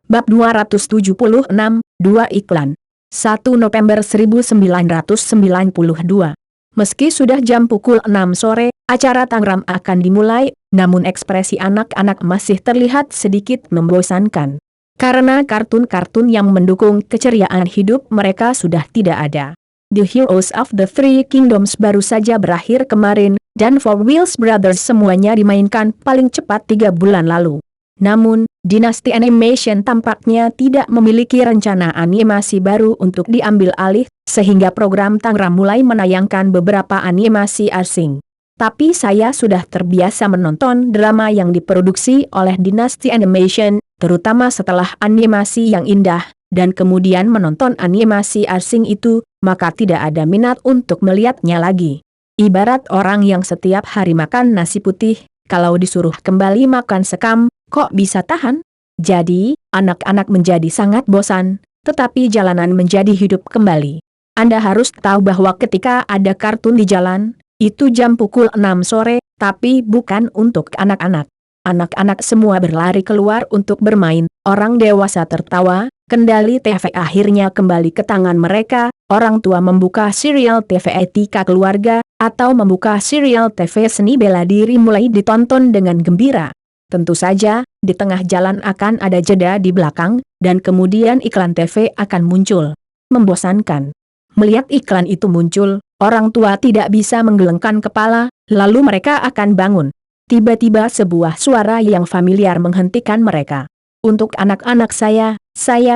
Bab 276, 2 Iklan. 1 November 1992. Meski sudah jam pukul 6 sore, acara Tangram akan dimulai, namun ekspresi anak-anak masih terlihat sedikit membosankan. Karena kartun-kartun yang mendukung keceriaan hidup mereka sudah tidak ada. The Heroes of the Three Kingdoms baru saja berakhir kemarin, dan Four Wheels Brothers semuanya dimainkan paling cepat 3 bulan lalu. Namun, Dinasti Animation tampaknya tidak memiliki rencana animasi baru untuk diambil alih, sehingga program Tangram mulai menayangkan beberapa animasi asing. Tapi saya sudah terbiasa menonton drama yang diproduksi oleh Dinasti Animation, terutama setelah animasi yang indah, dan kemudian menonton animasi asing itu, maka tidak ada minat untuk melihatnya lagi. Ibarat orang yang setiap hari makan nasi putih, kalau disuruh kembali makan sekam, kok bisa tahan? Jadi, anak-anak menjadi sangat bosan, tetapi jalanan menjadi hidup kembali. Anda harus tahu bahwa ketika ada kartun di jalan, itu jam pukul 6 sore, tapi bukan untuk anak-anak. Anak-anak semua berlari keluar untuk bermain, orang dewasa tertawa, kendali TV akhirnya kembali ke tangan mereka, orang tua membuka serial TV etika keluarga, atau membuka serial TV seni bela diri mulai ditonton dengan gembira. Tentu saja, di tengah jalan akan ada jeda di belakang, dan kemudian iklan TV akan muncul. Membosankan. Melihat iklan itu muncul, orang tua tidak bisa menggelengkan kepala, lalu mereka akan bangun. Tiba-tiba sebuah suara yang familiar menghentikan mereka. Untuk anak-anak saya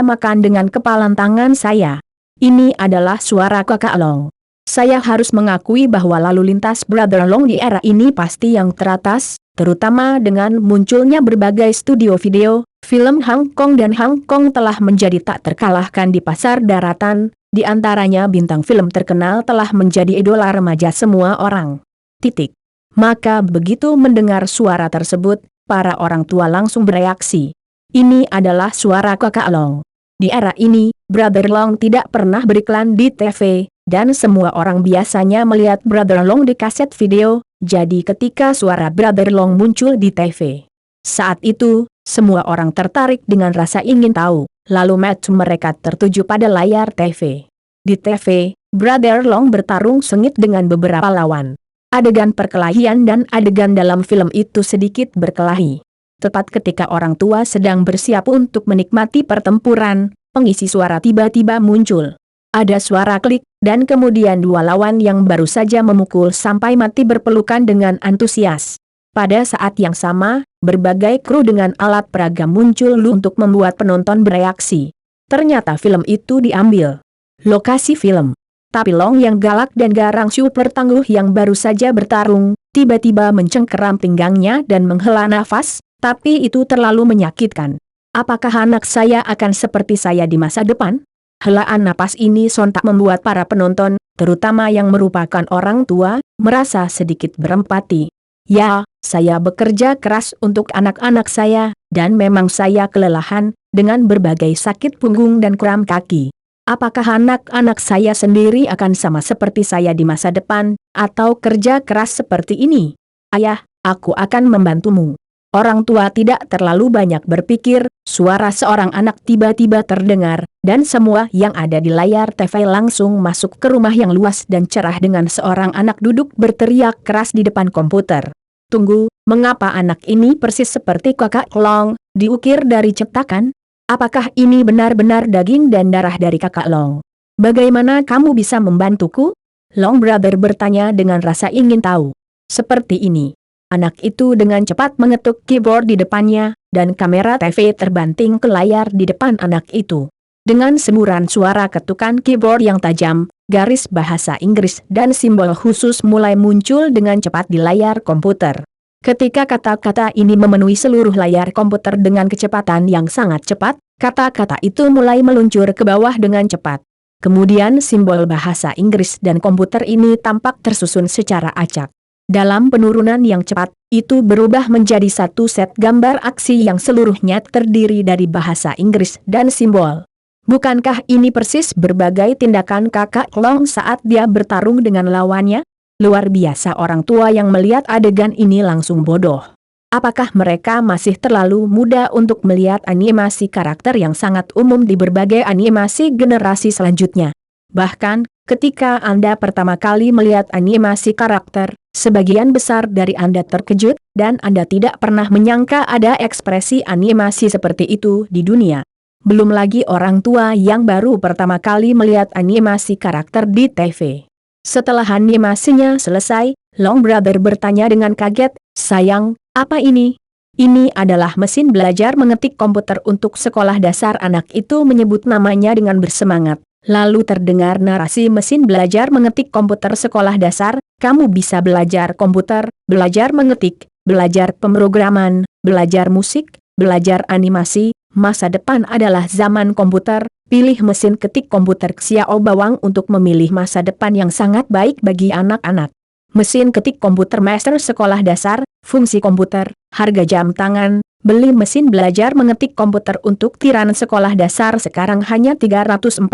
makan dengan kepalan tangan saya. Ini adalah suara Kakak Long. Saya harus mengakui bahwa lalu lintas Brother Long di era ini pasti yang teratas, terutama dengan munculnya berbagai studio video, film Hong Kong dan Hong Kong telah menjadi tak terkalahkan di pasar daratan, di antaranya bintang film terkenal telah menjadi idola remaja semua orang. Titik. Maka begitu mendengar suara tersebut, para orang tua langsung bereaksi. Ini adalah suara Kakak Long. Di era ini, Brother Long tidak pernah beriklan di TV, dan semua orang biasanya melihat Brother Long di kaset video, jadi ketika suara Brother Long muncul di TV. Saat itu, semua orang tertarik dengan rasa ingin tahu, lalu mata mereka tertuju pada layar TV. Di TV, Brother Long bertarung sengit dengan beberapa lawan. Adegan perkelahian dan adegan dalam film itu sedikit berkelahi. Tepat ketika orang tua sedang bersiap untuk menikmati pertempuran, pengisi suara tiba-tiba muncul. Ada suara klik, dan kemudian dua lawan yang baru saja memukul sampai mati berpelukan dengan antusias. Pada saat yang sama, berbagai kru dengan alat peraga muncul untuk membuat penonton bereaksi. Ternyata film itu diambil lokasi film. Tapi Long yang galak dan garang super tangguh yang baru saja bertarung, tiba-tiba mencengkeram pinggangnya dan menghela nafas, tapi itu terlalu menyakitkan. Apakah anak saya akan seperti saya di masa depan? Helaan napas ini sontak membuat para penonton, terutama yang merupakan orang tua, merasa sedikit berempati. Ya, saya bekerja keras untuk anak-anak saya, dan memang saya kelelahan, dengan berbagai sakit punggung dan kram kaki. Apakah anak-anak saya sendiri akan sama seperti saya di masa depan, atau kerja keras seperti ini? Ayah, aku akan membantumu. Orang tua tidak terlalu banyak berpikir, suara seorang anak tiba-tiba terdengar, dan semua yang ada di layar TV langsung masuk ke rumah yang luas dan cerah dengan seorang anak duduk berteriak keras di depan komputer. Tunggu, mengapa anak ini persis seperti Kakak Long, diukir dari cetakan? Apakah ini benar-benar daging dan darah dari Kakak Long? Bagaimana kamu bisa membantuku? Long Brother bertanya dengan rasa ingin tahu. Seperti ini. Anak itu dengan cepat mengetuk keyboard di depannya, dan kamera TV terbanting ke layar di depan anak itu. Dengan semburan suara ketukan keyboard yang tajam, garis bahasa Inggris dan simbol khusus mulai muncul dengan cepat di layar komputer. Ketika kata-kata ini memenuhi seluruh layar komputer dengan kecepatan yang sangat cepat, kata-kata itu mulai meluncur ke bawah dengan cepat. Kemudian simbol bahasa Inggris dan komputer ini tampak tersusun secara acak. Dalam penurunan yang cepat, itu berubah menjadi satu set gambar aksi yang seluruhnya terdiri dari bahasa Inggris dan simbol. Bukankah ini persis berbagai tindakan Kakak Long saat dia bertarung dengan lawannya? Luar biasa, orang tua yang melihat adegan ini langsung bodoh. apakah mereka masih terlalu muda untuk melihat animasi karakter yang sangat umum di berbagai animasi generasi selanjutnya? Bahkan, ketika Anda pertama kali melihat animasi karakter, sebagian besar dari Anda terkejut, dan Anda tidak pernah menyangka ada ekspresi animasi seperti itu di dunia. Belum lagi orang tua yang baru pertama kali melihat animasi karakter di TV. Setelah animasinya selesai, Long Brother bertanya dengan kaget, "Sayang, apa ini?" "Ini adalah mesin belajar mengetik komputer untuk sekolah dasar." Anak itu menyebut namanya dengan bersemangat. Lalu terdengar narasi mesin belajar mengetik komputer sekolah dasar. Kamu bisa belajar komputer, belajar mengetik, belajar pemrograman, belajar musik, belajar animasi. Masa depan adalah zaman komputer. Pilih mesin ketik komputer Xiao Bawang untuk memilih masa depan yang sangat baik bagi anak-anak. Mesin ketik komputer master sekolah dasar, fungsi komputer, harga jam tangan. Beli mesin belajar mengetik komputer untuk tiran sekolah dasar sekarang hanya 348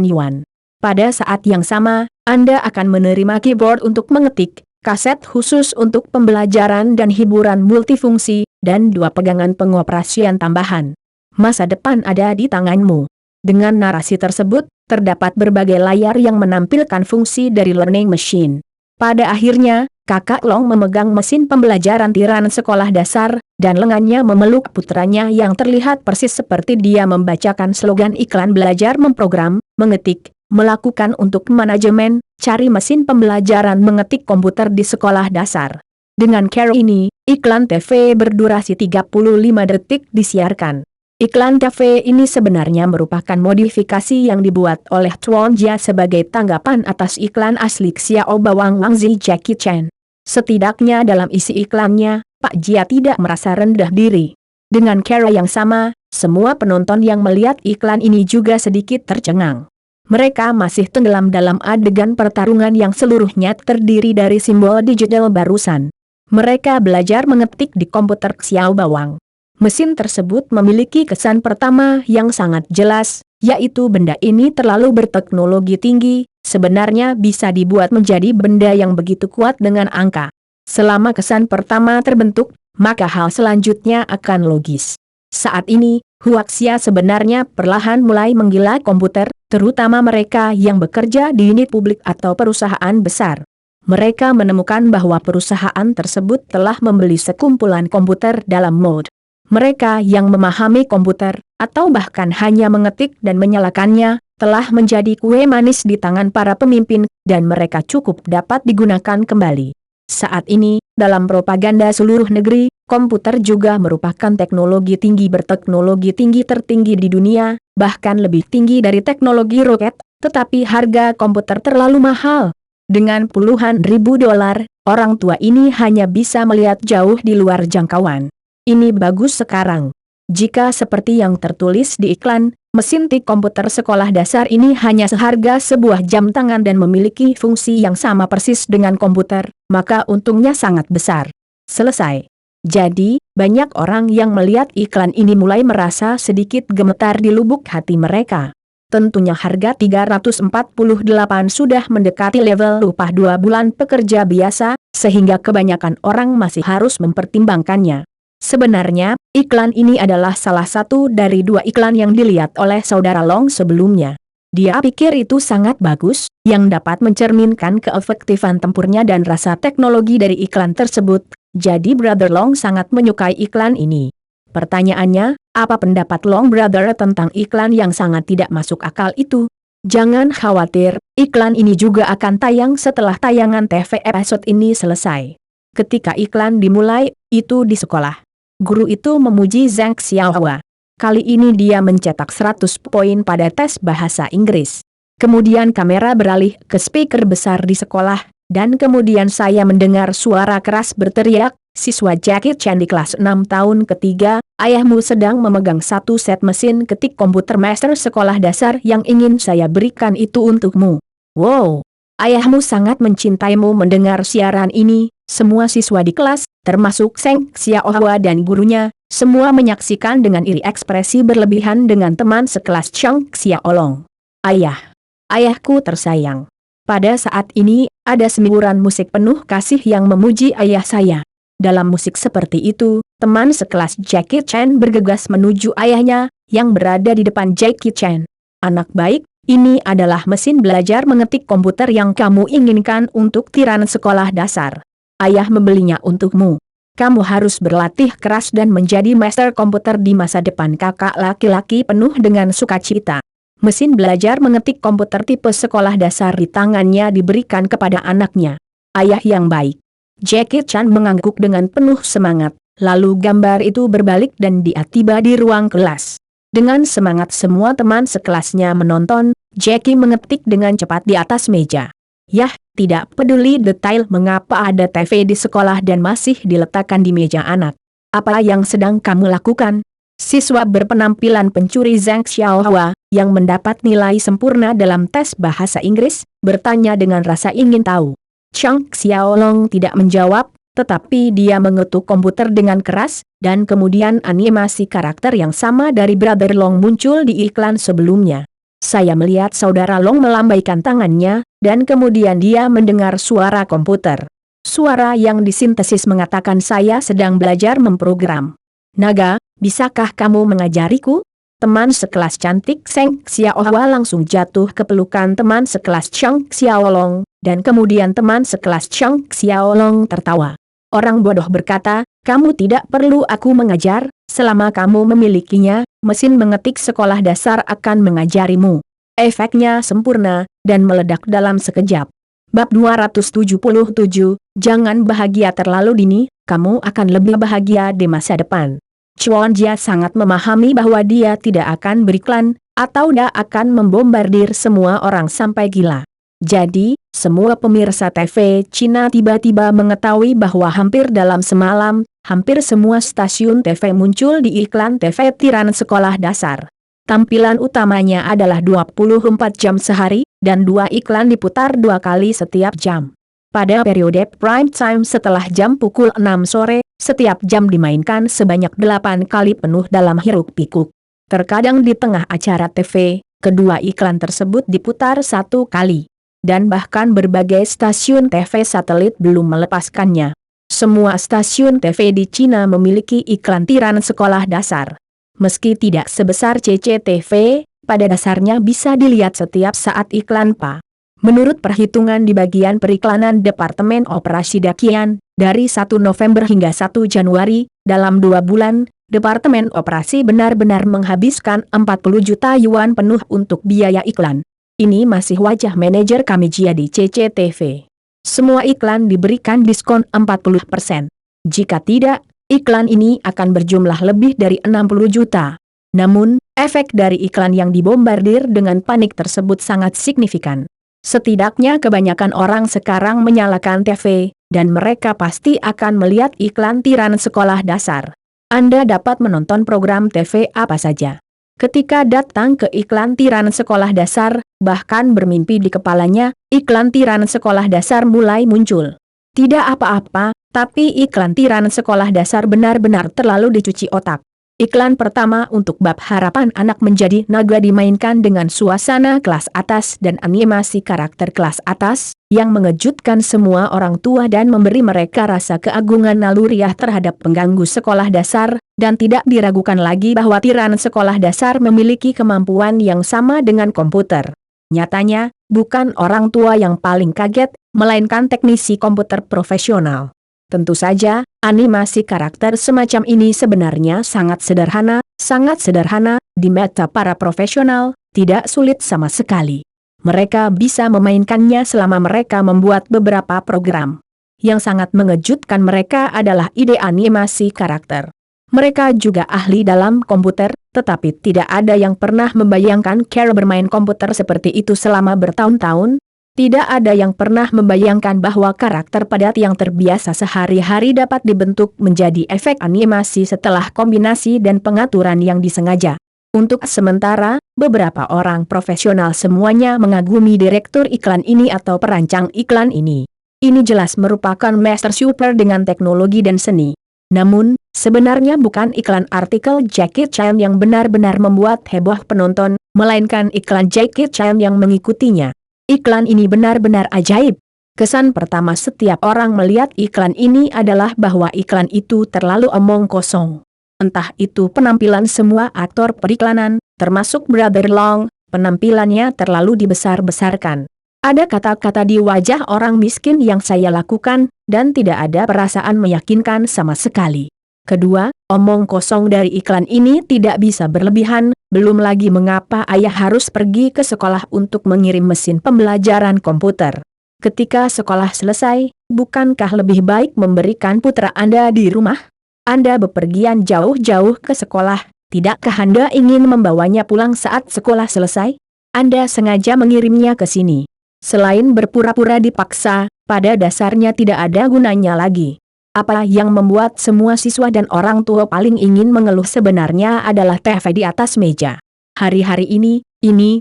yuan. Pada saat yang sama, Anda akan menerima keyboard untuk mengetik, kaset khusus untuk pembelajaran dan hiburan multifungsi, dan 2 pegangan pengoperasian tambahan. Masa depan ada di tanganmu. Dengan narasi tersebut, terdapat berbagai layar yang menampilkan fungsi dari learning machine. Pada akhirnya, Kakak Long memegang mesin pembelajaran tiran sekolah dasar, dan lengannya memeluk putranya yang terlihat persis seperti dia membacakan slogan iklan belajar memprogram, mengetik, melakukan untuk manajemen, cari mesin pembelajaran mengetik komputer di sekolah dasar. Dengan cara ini, iklan TV berdurasi 35 detik disiarkan. Iklan TV ini sebenarnya merupakan modifikasi yang dibuat oleh Tuan Jia sebagai tanggapan atas iklan asli Xiao Bawang Wang Zi Jackie Chan. Setidaknya dalam isi iklannya, Pak Jia tidak merasa rendah diri. Dengan cara yang sama, semua penonton yang melihat iklan ini juga sedikit tercengang. Mereka masih tenggelam dalam adegan pertarungan yang seluruhnya terdiri dari simbol digital barusan. Mereka belajar mengetik di komputer Xiao Bawang. Mesin tersebut memiliki kesan pertama yang sangat jelas, yaitu benda ini terlalu berteknologi tinggi, sebenarnya bisa dibuat menjadi benda yang begitu kuat dengan angka. Selama kesan pertama terbentuk, maka hal selanjutnya akan logis. Saat ini, Huaxia sebenarnya perlahan mulai menggila komputer, terutama mereka yang bekerja di unit publik atau perusahaan besar. Mereka menemukan bahwa perusahaan tersebut telah membeli sekumpulan komputer dalam mode. Mereka yang memahami komputer, atau bahkan hanya mengetik dan menyalakannya, telah menjadi kue manis di tangan para pemimpin, dan mereka cukup dapat digunakan kembali. Saat ini, dalam propaganda seluruh negeri, komputer juga merupakan teknologi tinggi berteknologi tinggi tertinggi di dunia, bahkan lebih tinggi dari teknologi roket, tetapi harga komputer terlalu mahal. Dengan puluhan ribu dolar, orang tua ini hanya bisa melihat jauh di luar jangkauan. Ini bagus sekarang. Jika seperti yang tertulis di iklan, mesin tik komputer sekolah dasar ini hanya seharga sebuah jam tangan dan memiliki fungsi yang sama persis dengan komputer, maka untungnya sangat besar. Selesai. Jadi, banyak orang yang melihat iklan ini mulai merasa sedikit gemetar di lubuk hati mereka. Tentunya harga 348 sudah mendekati level upah 2 bulan pekerja biasa, sehingga kebanyakan orang masih harus mempertimbangkannya. Sebenarnya, iklan ini adalah salah satu dari 2 iklan yang dilihat oleh saudara Long sebelumnya. Dia pikir itu sangat bagus, yang dapat mencerminkan keefektifan tempurnya dan rasa teknologi dari iklan tersebut, jadi Brother Long sangat menyukai iklan ini. Pertanyaannya, apa pendapat Long Brother tentang iklan yang sangat tidak masuk akal itu? Jangan khawatir, iklan ini juga akan tayang setelah tayangan TV episode ini selesai. Ketika iklan dimulai, itu di sekolah. Guru itu memuji Zhang Xiaohua. Kali ini dia mencetak 100 poin pada tes bahasa Inggris. Kemudian kamera beralih ke speaker besar di sekolah, dan kemudian saya mendengar suara keras berteriak, "Siswa Jackie Chan di kelas 6 tahun ketiga, ayahmu sedang memegang 1 set mesin ketik komputer master sekolah dasar yang ingin saya berikan itu untukmu." Wow! Ayahmu sangat mencintaimu. Mendengar siaran ini, semua siswa di kelas, termasuk Zhang Xiaohua dan gurunya, semua menyaksikan dengan iri ekspresi berlebihan dengan teman sekelas Chang Xiaolong. "Ayah! Ayahku tersayang." Pada saat ini, ada semburan musik penuh kasih yang memuji ayah saya. Dalam musik seperti itu, teman sekelas Jackie Chan bergegas menuju ayahnya, yang berada di depan Jackie Chan. Anak baik, ini adalah mesin belajar mengetik komputer yang kamu inginkan untuk tiran sekolah dasar. Ayah membelinya untukmu. Kamu harus berlatih keras dan menjadi master komputer di masa depan. Kakak laki-laki penuh dengan sukacita. Mesin belajar mengetik komputer tipe sekolah dasar di tangannya diberikan kepada anaknya. Ayah yang baik. Jackie Chan mengangguk dengan penuh semangat, lalu gambar itu berbalik dan dia tiba di ruang kelas. Dengan semangat semua teman sekelasnya menonton, Jackie mengetik dengan cepat di atas meja. Yah, tidak peduli detail mengapa ada TV di sekolah dan masih diletakkan di meja anak. Apa yang sedang kamu lakukan? Siswa berpenampilan pencuri Zhang Xiaohua, yang mendapat nilai sempurna dalam tes bahasa Inggris, bertanya dengan rasa ingin tahu. Chang Xiaolong tidak menjawab, tetapi dia mengetuk komputer dengan keras, dan kemudian animasi karakter yang sama dari Brother Long muncul di iklan sebelumnya. Saya melihat saudara Long melambaikan tangannya, dan kemudian dia mendengar suara komputer. Suara yang disintesis mengatakan saya sedang belajar memprogram. Naga, bisakah kamu mengajariku? Teman sekelas cantik Zhang Xiaohua langsung jatuh ke pelukan teman sekelas Chang Xiaolong, dan kemudian teman sekelas Chang Xiaolong tertawa. Orang bodoh berkata, kamu tidak perlu aku mengajar, selama kamu memilikinya, mesin mengetik sekolah dasar akan mengajarimu. Efeknya sempurna, dan meledak dalam sekejap. Bab 277, jangan bahagia terlalu dini, kamu akan lebih bahagia di masa depan. Chuan Jia sangat memahami bahwa dia tidak akan beriklan, atau dia akan membombardir semua orang sampai gila. Jadi, semua pemirsa TV Cina tiba-tiba mengetahui bahwa hampir dalam semalam, hampir semua stasiun TV muncul di iklan TV tiran sekolah dasar. Tampilan utamanya adalah 24 jam sehari, dan 2 iklan diputar 2 kali setiap jam. Pada periode prime time setelah jam pukul 6 sore, setiap jam dimainkan sebanyak 8 kali penuh dalam hiruk-pikuk. Terkadang di tengah acara TV, kedua iklan tersebut diputar 1 kali. Dan bahkan berbagai stasiun TV satelit belum melepaskannya. Semua stasiun TV di Cina memiliki iklan tiran sekolah dasar. Meski tidak sebesar CCTV, pada dasarnya bisa dilihat setiap saat iklan PA. Menurut perhitungan di bagian periklanan Departemen Operasi Dakian, dari 1 November hingga 1 Januari, dalam 2 bulan, Departemen Operasi benar-benar menghabiskan 40 juta yuan penuh untuk biaya iklan. Ini masih wajah manajer kami Jia di CCTV. Semua iklan diberikan diskon 40%. Jika tidak, iklan ini akan berjumlah lebih dari 60 juta. Namun, efek dari iklan yang dibombardir dengan panik tersebut sangat signifikan. Setidaknya kebanyakan orang sekarang menyalakan TV, dan mereka pasti akan melihat iklan tiran sekolah dasar. Anda dapat menonton program TV apa saja. Ketika datang ke iklan tiran sekolah dasar, bahkan bermimpi di kepalanya, iklan tiran sekolah dasar mulai muncul. Tidak apa-apa, tapi iklan tiran sekolah dasar benar-benar terlalu dicuci otak. Iklan pertama untuk bab harapan anak menjadi naga dimainkan dengan suasana kelas atas dan animasi karakter kelas atas, yang mengejutkan semua orang tua dan memberi mereka rasa keagungan naluriah terhadap pengganggu sekolah dasar, dan tidak diragukan lagi bahwa tiran sekolah dasar memiliki kemampuan yang sama dengan komputer. Nyatanya, bukan orang tua yang paling kaget, melainkan teknisi komputer profesional. Tentu saja, animasi karakter semacam ini sebenarnya sangat sederhana, di mata para profesional, tidak sulit sama sekali. Mereka bisa memainkannya selama mereka membuat beberapa program. Yang sangat mengejutkan mereka adalah ide animasi karakter. Mereka juga ahli dalam komputer, tetapi tidak ada yang pernah membayangkan cara bermain komputer seperti itu selama bertahun-tahun. Tidak ada yang pernah membayangkan bahwa karakter padat yang terbiasa sehari-hari dapat dibentuk menjadi efek animasi setelah kombinasi dan pengaturan yang disengaja. Untuk sementara, beberapa orang profesional semuanya mengagumi direktur iklan ini atau perancang iklan ini. Ini jelas merupakan master super dengan teknologi dan seni. Namun, sebenarnya bukan iklan artikel Jackie Chan yang benar-benar membuat heboh penonton, melainkan iklan Jackie Chan yang mengikutinya. Iklan ini benar-benar ajaib. Kesan pertama setiap orang melihat iklan ini adalah bahwa iklan itu terlalu omong kosong. Entah itu penampilan semua aktor periklanan, termasuk Brother Long, penampilannya terlalu dibesar-besarkan. Ada kata-kata di wajah orang miskin yang saya lakukan, dan tidak ada perasaan meyakinkan sama sekali. Kedua, omong kosong dari iklan ini tidak bisa berlebihan, belum lagi mengapa ayah harus pergi ke sekolah untuk mengirim mesin pembelajaran komputer. Ketika sekolah selesai, bukankah lebih baik memberikan putra Anda di rumah? Anda bepergian jauh-jauh ke sekolah, tidakkah Anda ingin membawanya pulang saat sekolah selesai? Anda sengaja mengirimnya ke sini. Selain berpura-pura dipaksa, pada dasarnya tidak ada gunanya lagi. Apa yang membuat semua siswa dan orang tua paling ingin mengeluh sebenarnya adalah TV di atas meja. Hari-hari ini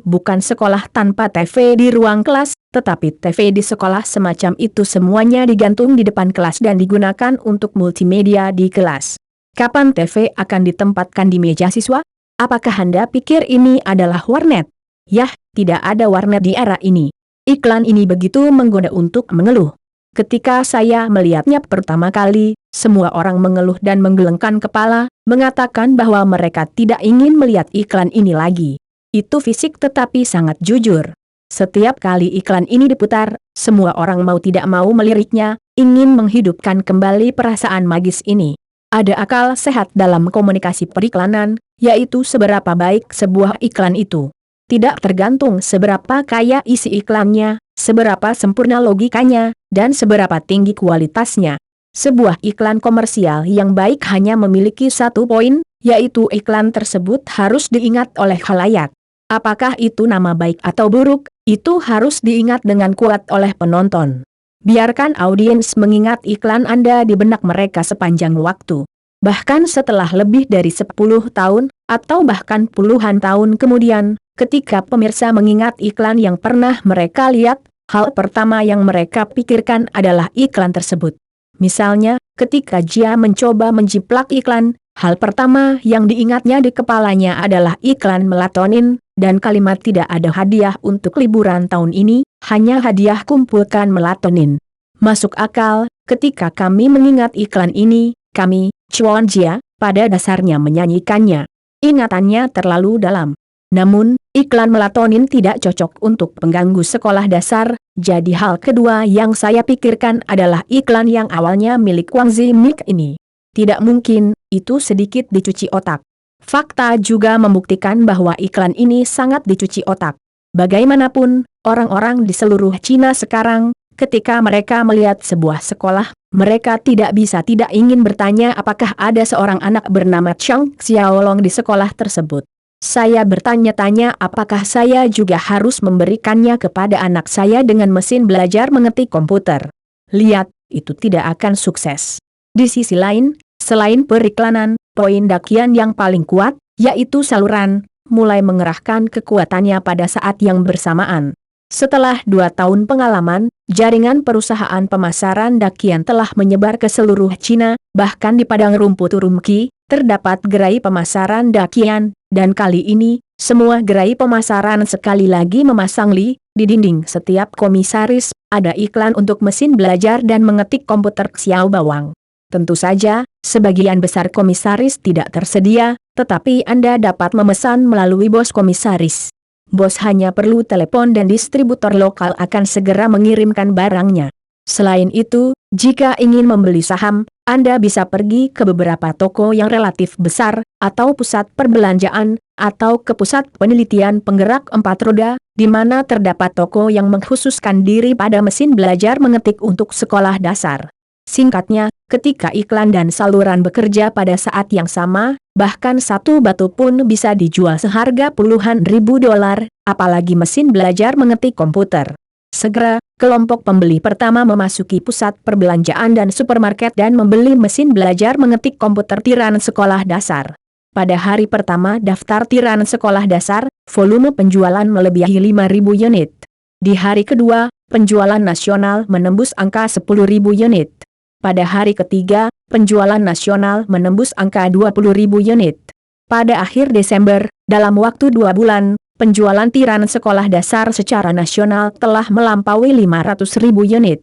bukan sekolah tanpa TV di ruang kelas, tetapi TV di sekolah semacam itu semuanya digantung di depan kelas dan digunakan untuk multimedia di kelas. Kapan TV akan ditempatkan di meja siswa? Apakah Anda pikir ini adalah warnet? Yah, tidak ada warnet di era ini. Iklan ini begitu menggoda untuk mengeluh. Ketika saya melihatnya pertama kali, semua orang mengeluh dan menggelengkan kepala, mengatakan bahwa mereka tidak ingin melihat iklan ini lagi. Itu fisik tetapi sangat jujur. Setiap kali iklan ini diputar, semua orang mau tidak mau meliriknya, ingin menghidupkan kembali perasaan magis ini. Ada akal sehat dalam komunikasi periklanan, yaitu seberapa baik sebuah iklan itu. Tidak tergantung seberapa kaya isi iklannya, seberapa sempurna logikanya, dan seberapa tinggi kualitasnya. Sebuah iklan komersial yang baik hanya memiliki satu poin, yaitu iklan tersebut harus diingat oleh khalayak. Apakah itu nama baik atau buruk, itu harus diingat dengan kuat oleh penonton. Biarkan audiens mengingat iklan Anda di benak mereka sepanjang waktu. Bahkan setelah lebih dari 10 tahun, atau bahkan puluhan tahun kemudian, ketika pemirsa mengingat iklan yang pernah mereka lihat, hal pertama yang mereka pikirkan adalah iklan tersebut. Misalnya, ketika dia mencoba menjiplak iklan, hal pertama yang diingatnya di kepalanya adalah iklan melatonin, dan kalimat tidak ada hadiah untuk liburan tahun ini, hanya hadiah kumpulkan melatonin. Masuk akal, ketika kami mengingat iklan ini, kami, Chuan Jia, pada dasarnya menyanyikannya. Ingatannya terlalu dalam. Namun, iklan melatonin tidak cocok untuk pengganggu sekolah dasar, jadi hal kedua yang saya pikirkan adalah iklan yang awalnya milik Wang Zimik ini. Tidak mungkin, itu sedikit dicuci otak. Fakta juga membuktikan bahwa iklan ini sangat dicuci otak. Bagaimanapun, orang-orang di seluruh Cina sekarang, ketika mereka melihat sebuah sekolah, mereka tidak bisa tidak ingin bertanya apakah ada seorang anak bernama Chang Xiaolong di sekolah tersebut. Saya bertanya-tanya apakah saya juga harus memberikannya kepada anak saya dengan mesin belajar mengetik komputer. Lihat, itu tidak akan sukses. Di sisi lain, selain periklanan, poin dakian yang paling kuat, yaitu saluran, mulai mengerahkan kekuatannya pada saat yang bersamaan. Setelah 2 tahun pengalaman, jaringan perusahaan pemasaran dakian telah menyebar ke seluruh Cina, bahkan di padang rumput Urumqi, terdapat gerai pemasaran dakian, dan kali ini, semua gerai pemasaran sekali lagi memasang di dinding setiap komisaris, ada iklan untuk mesin belajar dan mengetik komputer Xiao Bawang. Tentu saja, sebagian besar komisaris tidak tersedia, tetapi Anda dapat memesan melalui bos komisaris. Bos hanya perlu telepon dan distributor lokal akan segera mengirimkan barangnya. Selain itu, jika ingin membeli saham, Anda bisa pergi ke beberapa toko yang relatif besar, atau pusat perbelanjaan, atau ke pusat penelitian penggerak 4 roda, di mana terdapat toko yang mengkhususkan diri pada mesin belajar mengetik untuk sekolah dasar. Singkatnya, ketika iklan dan saluran bekerja pada saat yang sama, bahkan satu batu pun bisa dijual seharga puluhan ribu dolar, apalagi mesin belajar mengetik komputer. Segera, kelompok pembeli pertama memasuki pusat perbelanjaan dan supermarket dan membeli mesin belajar mengetik komputer tiran sekolah dasar. Pada hari pertama daftar tiran sekolah dasar, volume penjualan melebihi 5.000 unit. Di hari kedua, penjualan nasional menembus angka 10.000 unit. Pada hari ketiga, penjualan nasional menembus angka 20.000 unit. Pada akhir Desember, dalam waktu 2 bulan, penjualan tiran sekolah dasar secara nasional telah melampaui 500.000 unit.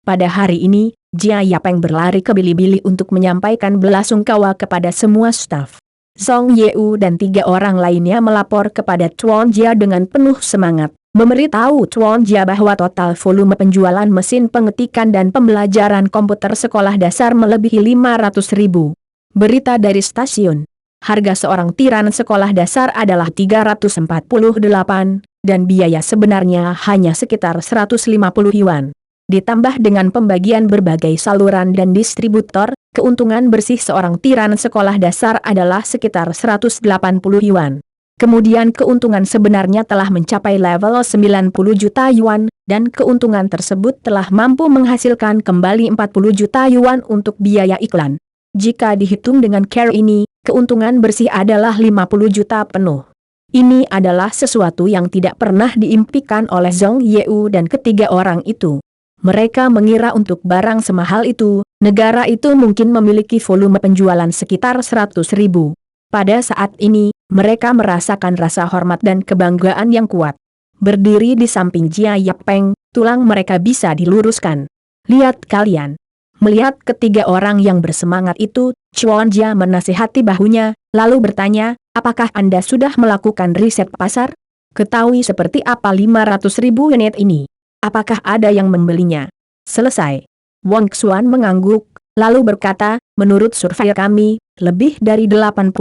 Pada hari ini, Jia Yapeng berlari ke Bilibili untuk menyampaikan belasungkawa kepada semua staf. Song Yeu dan 3 orang lainnya melapor kepada Tuan Jia dengan penuh semangat, memberitahu Tuan Jia bahwa total volume penjualan mesin pengetikan dan pembelajaran komputer sekolah dasar melebihi 500.000. Berita dari stasiun. Harga seorang tiran sekolah dasar adalah 348, dan biaya sebenarnya hanya sekitar 150 yuan. Ditambah dengan pembagian berbagai saluran dan distributor, keuntungan bersih seorang tiran sekolah dasar adalah sekitar 180 yuan. Kemudian keuntungan sebenarnya telah mencapai level 90 juta yuan, dan keuntungan tersebut telah mampu menghasilkan kembali 40 juta yuan untuk biaya iklan. Jika dihitung dengan care ini, keuntungan bersih adalah 50 juta penuh. Ini adalah sesuatu yang tidak pernah diimpikan oleh Zhong Yeu dan ketiga orang itu. Mereka mengira untuk barang semahal itu, negara itu mungkin memiliki volume penjualan sekitar 100.000. Pada saat ini, mereka merasakan rasa hormat dan kebanggaan yang kuat. Berdiri di samping Jia Yapeng, tulang mereka bisa diluruskan. Lihat kalian. Melihat ketiga orang yang bersemangat itu, Chuan Jia menasihati bahunya, lalu bertanya, apakah Anda sudah melakukan riset pasar? Ketahui seperti apa 500.000 unit ini? Apakah ada yang membelinya? Selesai. Wang Xuan mengangguk, lalu berkata, menurut survei kami, lebih dari 80%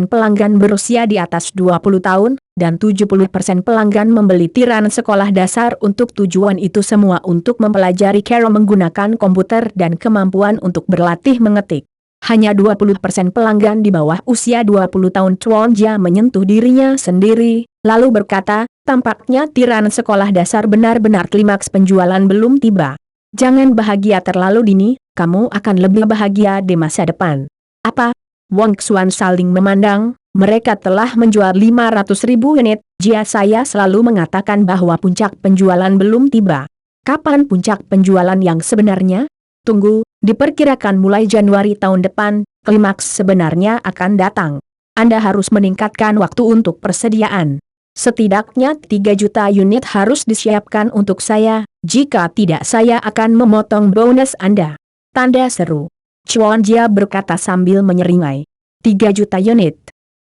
pelanggan berusia di atas 20 tahun, dan 70% pelanggan membeli tiran sekolah dasar untuk tujuan itu semua untuk mempelajari cara menggunakan komputer dan kemampuan untuk berlatih mengetik. Hanya 20% pelanggan di bawah usia 20 tahun. Chuan Jia menyentuh dirinya sendiri, lalu berkata, tampaknya tiran sekolah dasar benar-benar klimaks penjualan belum tiba. Jangan bahagia terlalu dini, kamu akan lebih bahagia di masa depan. Apa? Wang Xuan saling memandang, mereka telah menjual 500.000 unit, Jia saya selalu mengatakan bahwa puncak penjualan belum tiba. Kapan puncak penjualan yang sebenarnya? Tunggu, diperkirakan mulai Januari tahun depan, klimaks sebenarnya akan datang. Anda harus meningkatkan waktu untuk persediaan. Setidaknya 3 juta unit harus disiapkan untuk saya, jika tidak saya akan memotong bonus Anda. Tanda seru. Chuan Jia berkata sambil menyeringai. 3 juta unit.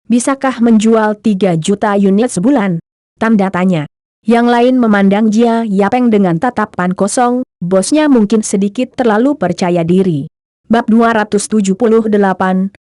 Bisakah menjual 3 juta unit sebulan? Tanda tanya. Yang lain memandang Jia Yapeng dengan tatapan kosong, bosnya mungkin sedikit terlalu percaya diri. Bab 278,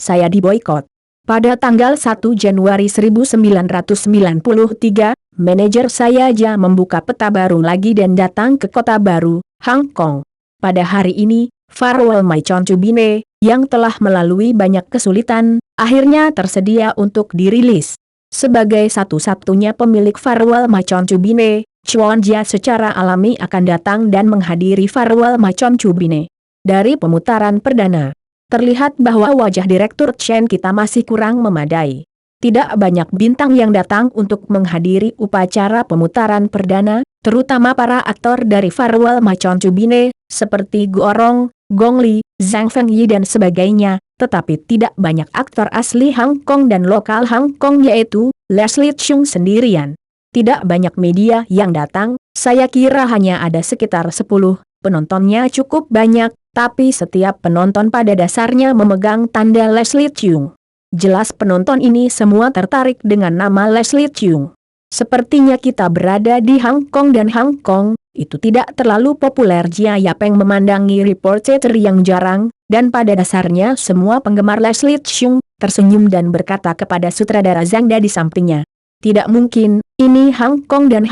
saya diboikot. Pada tanggal 1 Januari 1993, manajer saya Jia membuka peta baru lagi dan datang ke kota baru, Hong Kong. Pada hari ini, Farewell My Concubine, yang telah melalui banyak kesulitan, akhirnya tersedia untuk dirilis. Sebagai satu-satunya pemilik Farewell My Concubine, Chuan Jia secara alami akan datang dan menghadiri Farewell My Concubine. Dari pemutaran perdana, terlihat bahwa wajah Direktur Chen kita masih kurang memadai. Tidak banyak bintang yang datang untuk menghadiri upacara pemutaran perdana, terutama para aktor dari Farewell My Concubine, seperti Guorong, Gong Li, Zhang Fengyi dan sebagainya, tetapi tidak banyak aktor asli Hong Kong dan lokal Hong Kong yaitu Leslie Cheung sendirian. Tidak banyak media yang datang, saya kira hanya ada sekitar 10, penontonnya cukup banyak, tapi setiap penonton pada dasarnya memegang tanda Leslie Cheung. Jelas penonton ini semua tertarik dengan nama Leslie Cheung. Sepertinya kita berada di Hong Kong dan Hong Kong itu tidak terlalu populer. Jia Yapeng memandangi reporter yang jarang, dan pada dasarnya semua penggemar Leslie Cheung tersenyum dan berkata kepada sutradara Zhang Da di sampingnya. Tidak mungkin, ini Hong Kong dan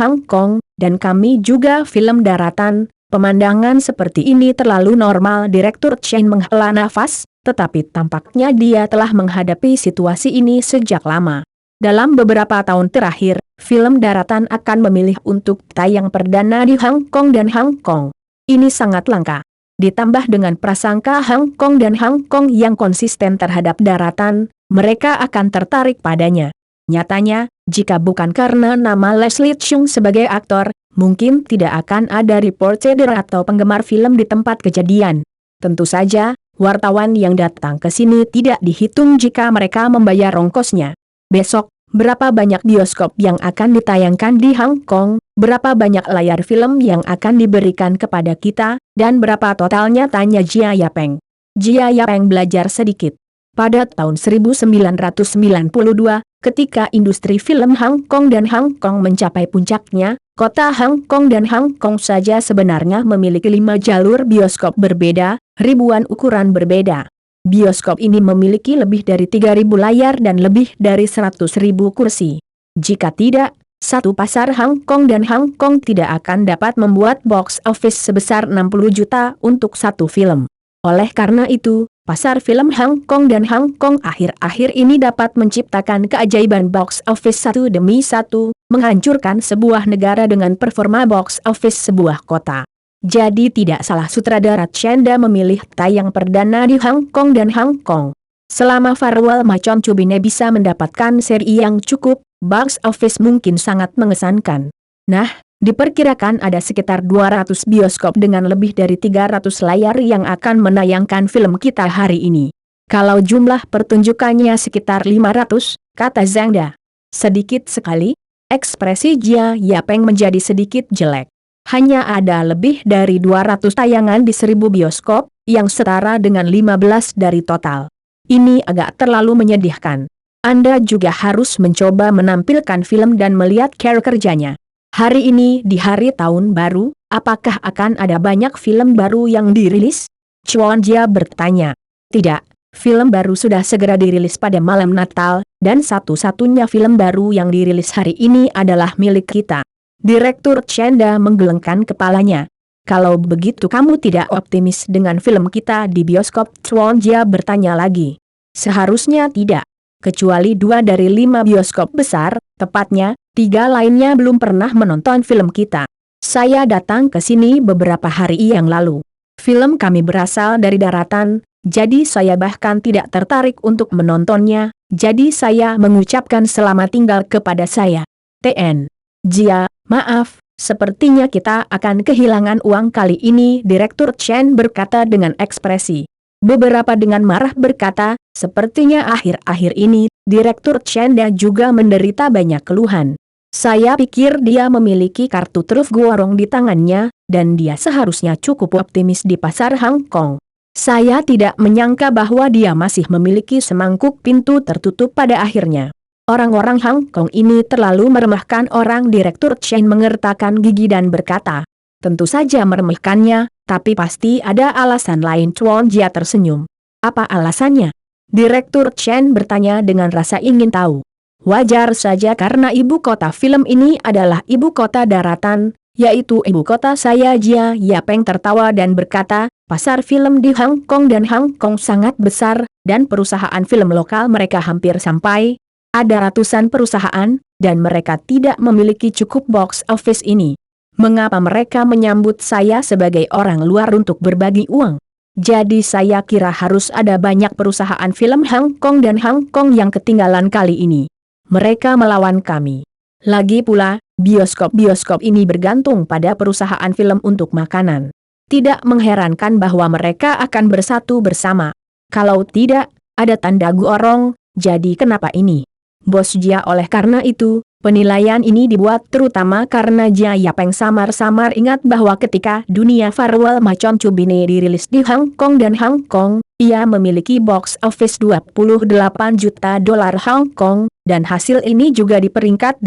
kami juga film daratan, pemandangan seperti ini terlalu normal. Direktur Chen menghela nafas, tetapi tampaknya dia telah menghadapi situasi ini sejak lama. Dalam beberapa tahun terakhir, film daratan akan memilih untuk tayang perdana di Hong Kong dan Hong Kong. Ini sangat langka. Ditambah dengan prasangka Hong Kong dan Hong Kong yang konsisten terhadap daratan, mereka akan tertarik padanya. Nyatanya, jika bukan karena nama Leslie Cheung sebagai aktor, mungkin tidak akan ada reporter atau penggemar film di tempat kejadian. Tentu saja, wartawan yang datang ke sini tidak dihitung jika mereka membayar ongkosnya. Besok, Berapa banyak bioskop yang akan ditayangkan di Hong Kong, berapa banyak layar film yang akan diberikan kepada kita, dan berapa totalnya, tanya Jia Yapeng. Jia Yapeng belajar sedikit. Pada tahun 1992, ketika industri film Hong Kong dan Hong Kong mencapai puncaknya, kota Hong Kong dan Hong Kong saja sebenarnya memiliki 5 jalur bioskop berbeda, ribuan ukuran berbeda. Bioskop ini memiliki lebih dari 3.000 layar dan lebih dari 100.000 kursi. Jika tidak, satu pasar Hong Kong dan Hong Kong tidak akan dapat membuat box office sebesar 60 juta untuk satu film. Oleh karena itu, pasar film Hong Kong dan Hong Kong akhir-akhir ini dapat menciptakan keajaiban box office satu demi satu, menghancurkan sebuah negara dengan performa box office sebuah kota. Jadi tidak salah sutradara Chanda memilih tayang perdana di Hong Kong dan Hong Kong. Selama Farewell Macon Cubine bisa mendapatkan seri yang cukup, box office mungkin sangat mengesankan. Nah, diperkirakan ada sekitar 200 bioskop dengan lebih dari 300 layar yang akan menayangkan film kita hari ini. Kalau jumlah pertunjukannya sekitar 500, kata Zhangda. Sedikit sekali, ekspresi Jia Yapeng menjadi sedikit jelek. Hanya ada lebih dari 200 tayangan di 1.000 bioskop, yang setara dengan 15 dari total. Ini agak terlalu menyedihkan. Anda juga harus mencoba menampilkan film dan melihat cara kerjanya. Hari ini di hari tahun baru, apakah akan ada banyak film baru yang dirilis? Chuan Jia bertanya. Tidak, film baru sudah segera dirilis pada malam Natal, dan satu-satunya film baru yang dirilis hari ini adalah milik kita. Direktur Chanda menggelengkan kepalanya. Kalau begitu kamu tidak optimis dengan film kita di bioskop? Chuan Jia bertanya lagi. Seharusnya tidak. Kecuali 2 dari 5 bioskop besar, tepatnya, 3 lainnya belum pernah menonton film kita. Saya datang ke sini beberapa hari yang lalu. Film kami berasal dari daratan, jadi saya bahkan tidak tertarik untuk menontonnya, jadi saya mengucapkan selamat tinggal kepada saya. TN. Jia, maaf, sepertinya kita akan kehilangan uang kali ini, Direktur Chen berkata dengan ekspresi. Beberapa dengan marah berkata, sepertinya akhir-akhir ini, Direktur Chen juga menderita banyak keluhan. Saya pikir dia memiliki kartu truf gorong di tangannya, dan dia seharusnya cukup optimis di pasar Hong Kong. Saya tidak menyangka bahwa dia masih memiliki semangkuk pintu tertutup pada akhirnya. Orang-orang Hong Kong ini terlalu meremehkan orang. Direktur Chen mengertakkan gigi dan berkata. Tentu saja meremehkannya, tapi pasti ada alasan lain. Chuan Jia tersenyum. Apa alasannya? Direktur Chen bertanya dengan rasa ingin tahu. Wajar saja karena ibu kota film ini adalah ibu kota daratan, yaitu ibu kota saya. Jia Yapeng tertawa dan berkata, pasar film di Hong Kong dan Hong Kong sangat besar, dan perusahaan film lokal mereka hampir sampai. Ada ratusan perusahaan, dan mereka tidak memiliki cukup box office ini. Mengapa mereka menyambut saya sebagai orang luar untuk berbagi uang? Jadi saya kira harus ada banyak perusahaan film Hong Kong dan Hong Kong yang ketinggalan kali ini. Mereka melawan kami. Lagi pula, bioskop-bioskop ini bergantung pada perusahaan film untuk makanan. Tidak mengherankan bahwa mereka akan bersatu bersama. Kalau tidak, ada tanda gorong, jadi kenapa ini? Bos Jia, oleh karena itu, penilaian ini dibuat terutama karena Jia Yapeng samar-samar ingat bahwa ketika Dunia Farewell Macon Cubine dirilis di Hong Kong dan Hong Kong, ia memiliki box office 28 juta dolar Hong Kong, dan hasil ini juga di peringkat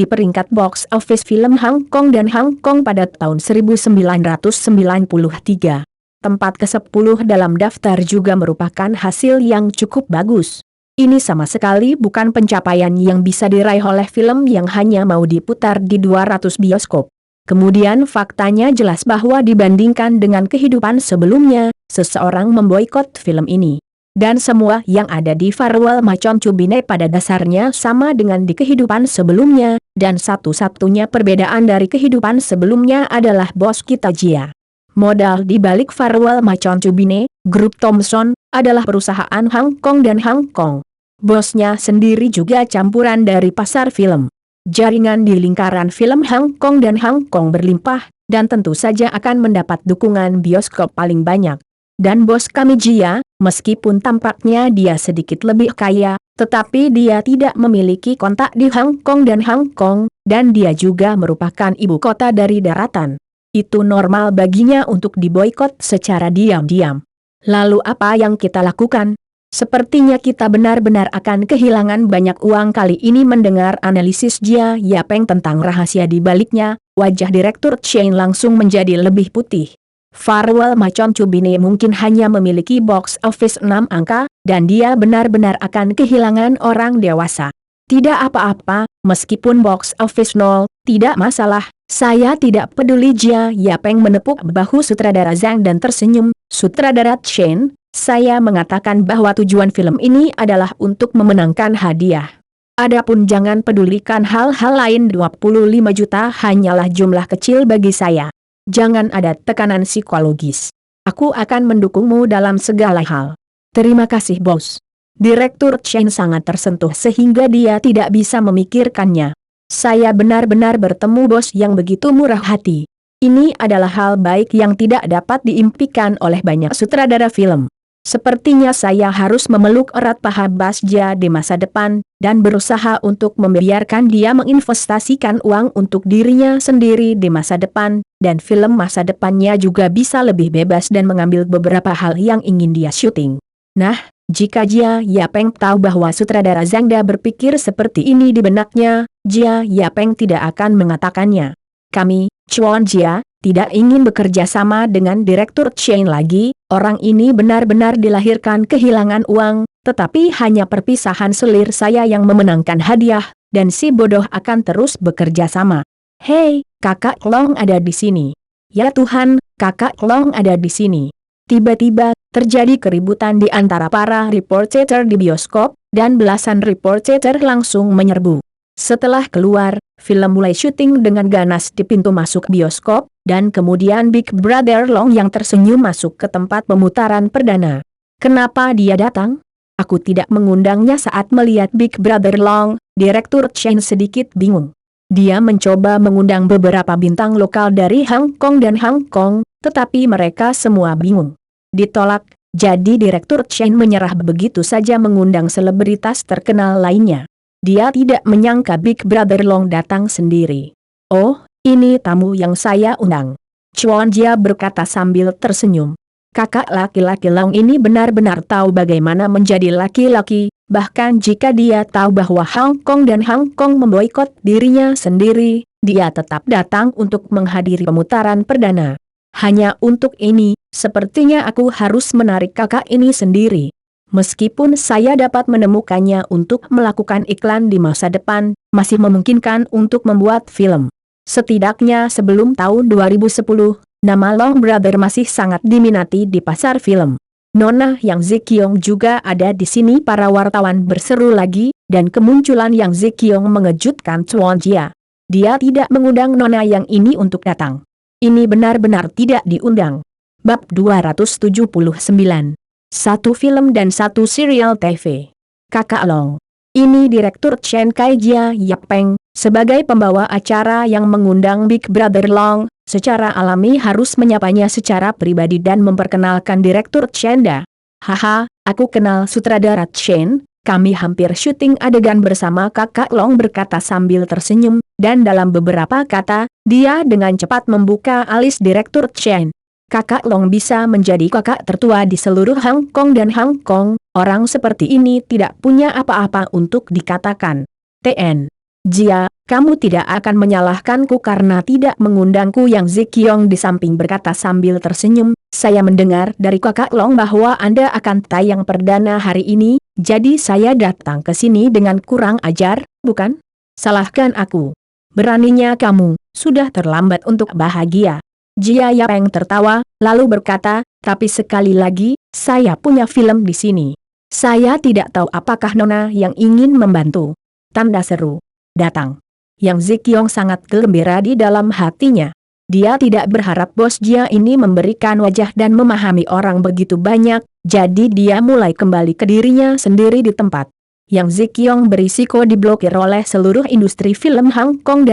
box office film Hong Kong dan Hong Kong pada tahun 1993. Tempat ke-10 dalam daftar juga merupakan hasil yang cukup bagus. Ini sama sekali bukan pencapaian yang bisa diraih oleh film yang hanya mau diputar di 200 bioskop. Kemudian faktanya jelas bahwa dibandingkan dengan kehidupan sebelumnya, seseorang memboikot film ini. Dan semua yang ada di Farewell Macon Cubine pada dasarnya sama dengan di kehidupan sebelumnya, dan satu-satunya perbedaan dari kehidupan sebelumnya adalah bos kita Jia. Modal di balik Farewell Macon Cubine, Grup Thomson, adalah perusahaan Hong Kong dan Hong Kong. Bosnya sendiri juga campuran dari pasar film. Jaringan di lingkaran film Hong Kong dan Hong Kong berlimpah, dan tentu saja akan mendapat dukungan bioskop paling banyak. Dan bos kami Jia, meskipun tampaknya dia sedikit lebih kaya, Tetapi dia tidak memiliki kontak di Hong Kong dan dia juga merupakan ibu kota dari daratan. Itu normal baginya untuk diboikot secara diam-diam. Lalu apa yang kita lakukan? Sepertinya kita benar-benar akan kehilangan banyak uang. Kali ini mendengar analisis Jia Yapeng tentang rahasia di baliknya, wajah Direktur Chen langsung menjadi lebih putih. Farewell Macon Cubine mungkin hanya memiliki box office 6 angka, dan dia benar-benar akan kehilangan orang dewasa. Tidak apa-apa, meskipun box office 0, tidak masalah, saya tidak peduli. Jia Yapeng menepuk bahu sutradara Zhang dan tersenyum. Sutradara Chen, saya mengatakan bahwa tujuan film ini adalah untuk memenangkan hadiah. Adapun jangan pedulikan hal-hal lain. 25 juta hanyalah jumlah kecil bagi saya. Jangan ada tekanan psikologis. Aku akan mendukungmu dalam segala hal. Terima kasih bos. Direktur Chen sangat tersentuh sehingga dia tidak bisa memikirkannya. Saya benar-benar bertemu bos yang begitu murah hati. Ini adalah hal baik yang tidak dapat diimpikan oleh banyak sutradara film. Sepertinya saya harus memeluk erat paha Basja di masa depan, dan berusaha untuk membiarkan dia menginvestasikan uang untuk dirinya sendiri di masa depan, dan film masa depannya juga bisa lebih bebas dan mengambil beberapa hal yang ingin dia syuting. Nah, jika Jia Yapeng tahu bahwa sutradara Zhangda berpikir seperti ini di benaknya, Jia Yapeng tidak akan mengatakannya. Kami, Chuan Jia, tidak ingin bekerja sama dengan Direktur Chen lagi. Orang ini benar-benar dilahirkan kehilangan uang, tetapi hanya perpisahan selir saya yang memenangkan hadiah, dan si bodoh akan terus bekerja sama. Hei, kakak Long ada di sini. Ya Tuhan, kakak Long ada di sini. Tiba-tiba, terjadi keributan di antara para reporter di bioskop, dan belasan reporter langsung menyerbu. Setelah keluar, film mulai syuting dengan ganas di pintu masuk bioskop, dan kemudian Big Brother Long yang tersenyum masuk ke tempat pemutaran perdana. Kenapa dia datang? Aku tidak mengundangnya. Saat melihat Big Brother Long, Direktur Chen sedikit bingung. Dia mencoba mengundang beberapa bintang lokal dari Hong Kong, tetapi mereka semua bingung. Ditolak, jadi Direktur Chen menyerah begitu saja mengundang selebritas terkenal lainnya. Dia tidak menyangka Big Brother Long datang sendiri. Oh, ini tamu yang saya undang. Chuan Jia berkata sambil tersenyum. Kakak laki-laki Long ini benar-benar tahu bagaimana menjadi laki-laki, bahkan jika dia tahu bahwa Hong Kong memboikot dirinya sendiri, dia tetap datang untuk menghadiri pemutaran perdana. Hanya untuk ini, sepertinya aku harus menarik kakak ini sendiri. Meskipun saya dapat menemukannya untuk melakukan iklan di masa depan, masih memungkinkan untuk membuat film. Setidaknya sebelum tahun 2010, nama Long Brother masih sangat diminati di pasar film. Nona Yang Zikyong juga ada di sini. Para wartawan berseru lagi, dan kemunculan Yang Zikyong mengejutkan Chuan Jia. Dia tidak mengundang Nona Yang ini untuk datang. Ini benar-benar tidak diundang. Bab 279. Satu film dan satu serial TV. Kakak Long. Ini Direktur Chen Kai Jia Yapeng, sebagai pembawa acara yang mengundang Big Brother Long, secara alami harus menyapanya secara pribadi dan memperkenalkan Direktur Chen. Haha, aku kenal sutradara Chen, kami hampir syuting adegan bersama kakak Long, berkata sambil tersenyum, dan dalam beberapa kata, dia dengan cepat membuka alis Direktur Chen. Kakak Long bisa menjadi kakak tertua di seluruh Hong Kong, orang seperti ini tidak punya apa-apa untuk dikatakan. TN. Jia, kamu tidak akan menyalahkanku karena tidak mengundangku. Yang Zikyong di samping berkata sambil tersenyum, saya mendengar dari kakak Long bahwa Anda akan tayang perdana hari ini, jadi saya datang ke sini dengan kurang ajar, bukan? Salahkan aku. Beraninya kamu, sudah terlambat untuk bahagia. Jia Yapeng tertawa, lalu berkata, tapi sekali lagi, saya punya film di sini. Saya tidak tahu apakah Nona yang ingin membantu. Tanda seru. Datang. Yang Zikyong sangat gembira di dalam hatinya. Dia tidak berharap bos Jia ini memberikan wajah dan memahami orang begitu banyak, jadi dia mulai kembali ke dirinya sendiri di tempat. Yang Zikyong berisiko diblokir oleh seluruh industri film Hong Kong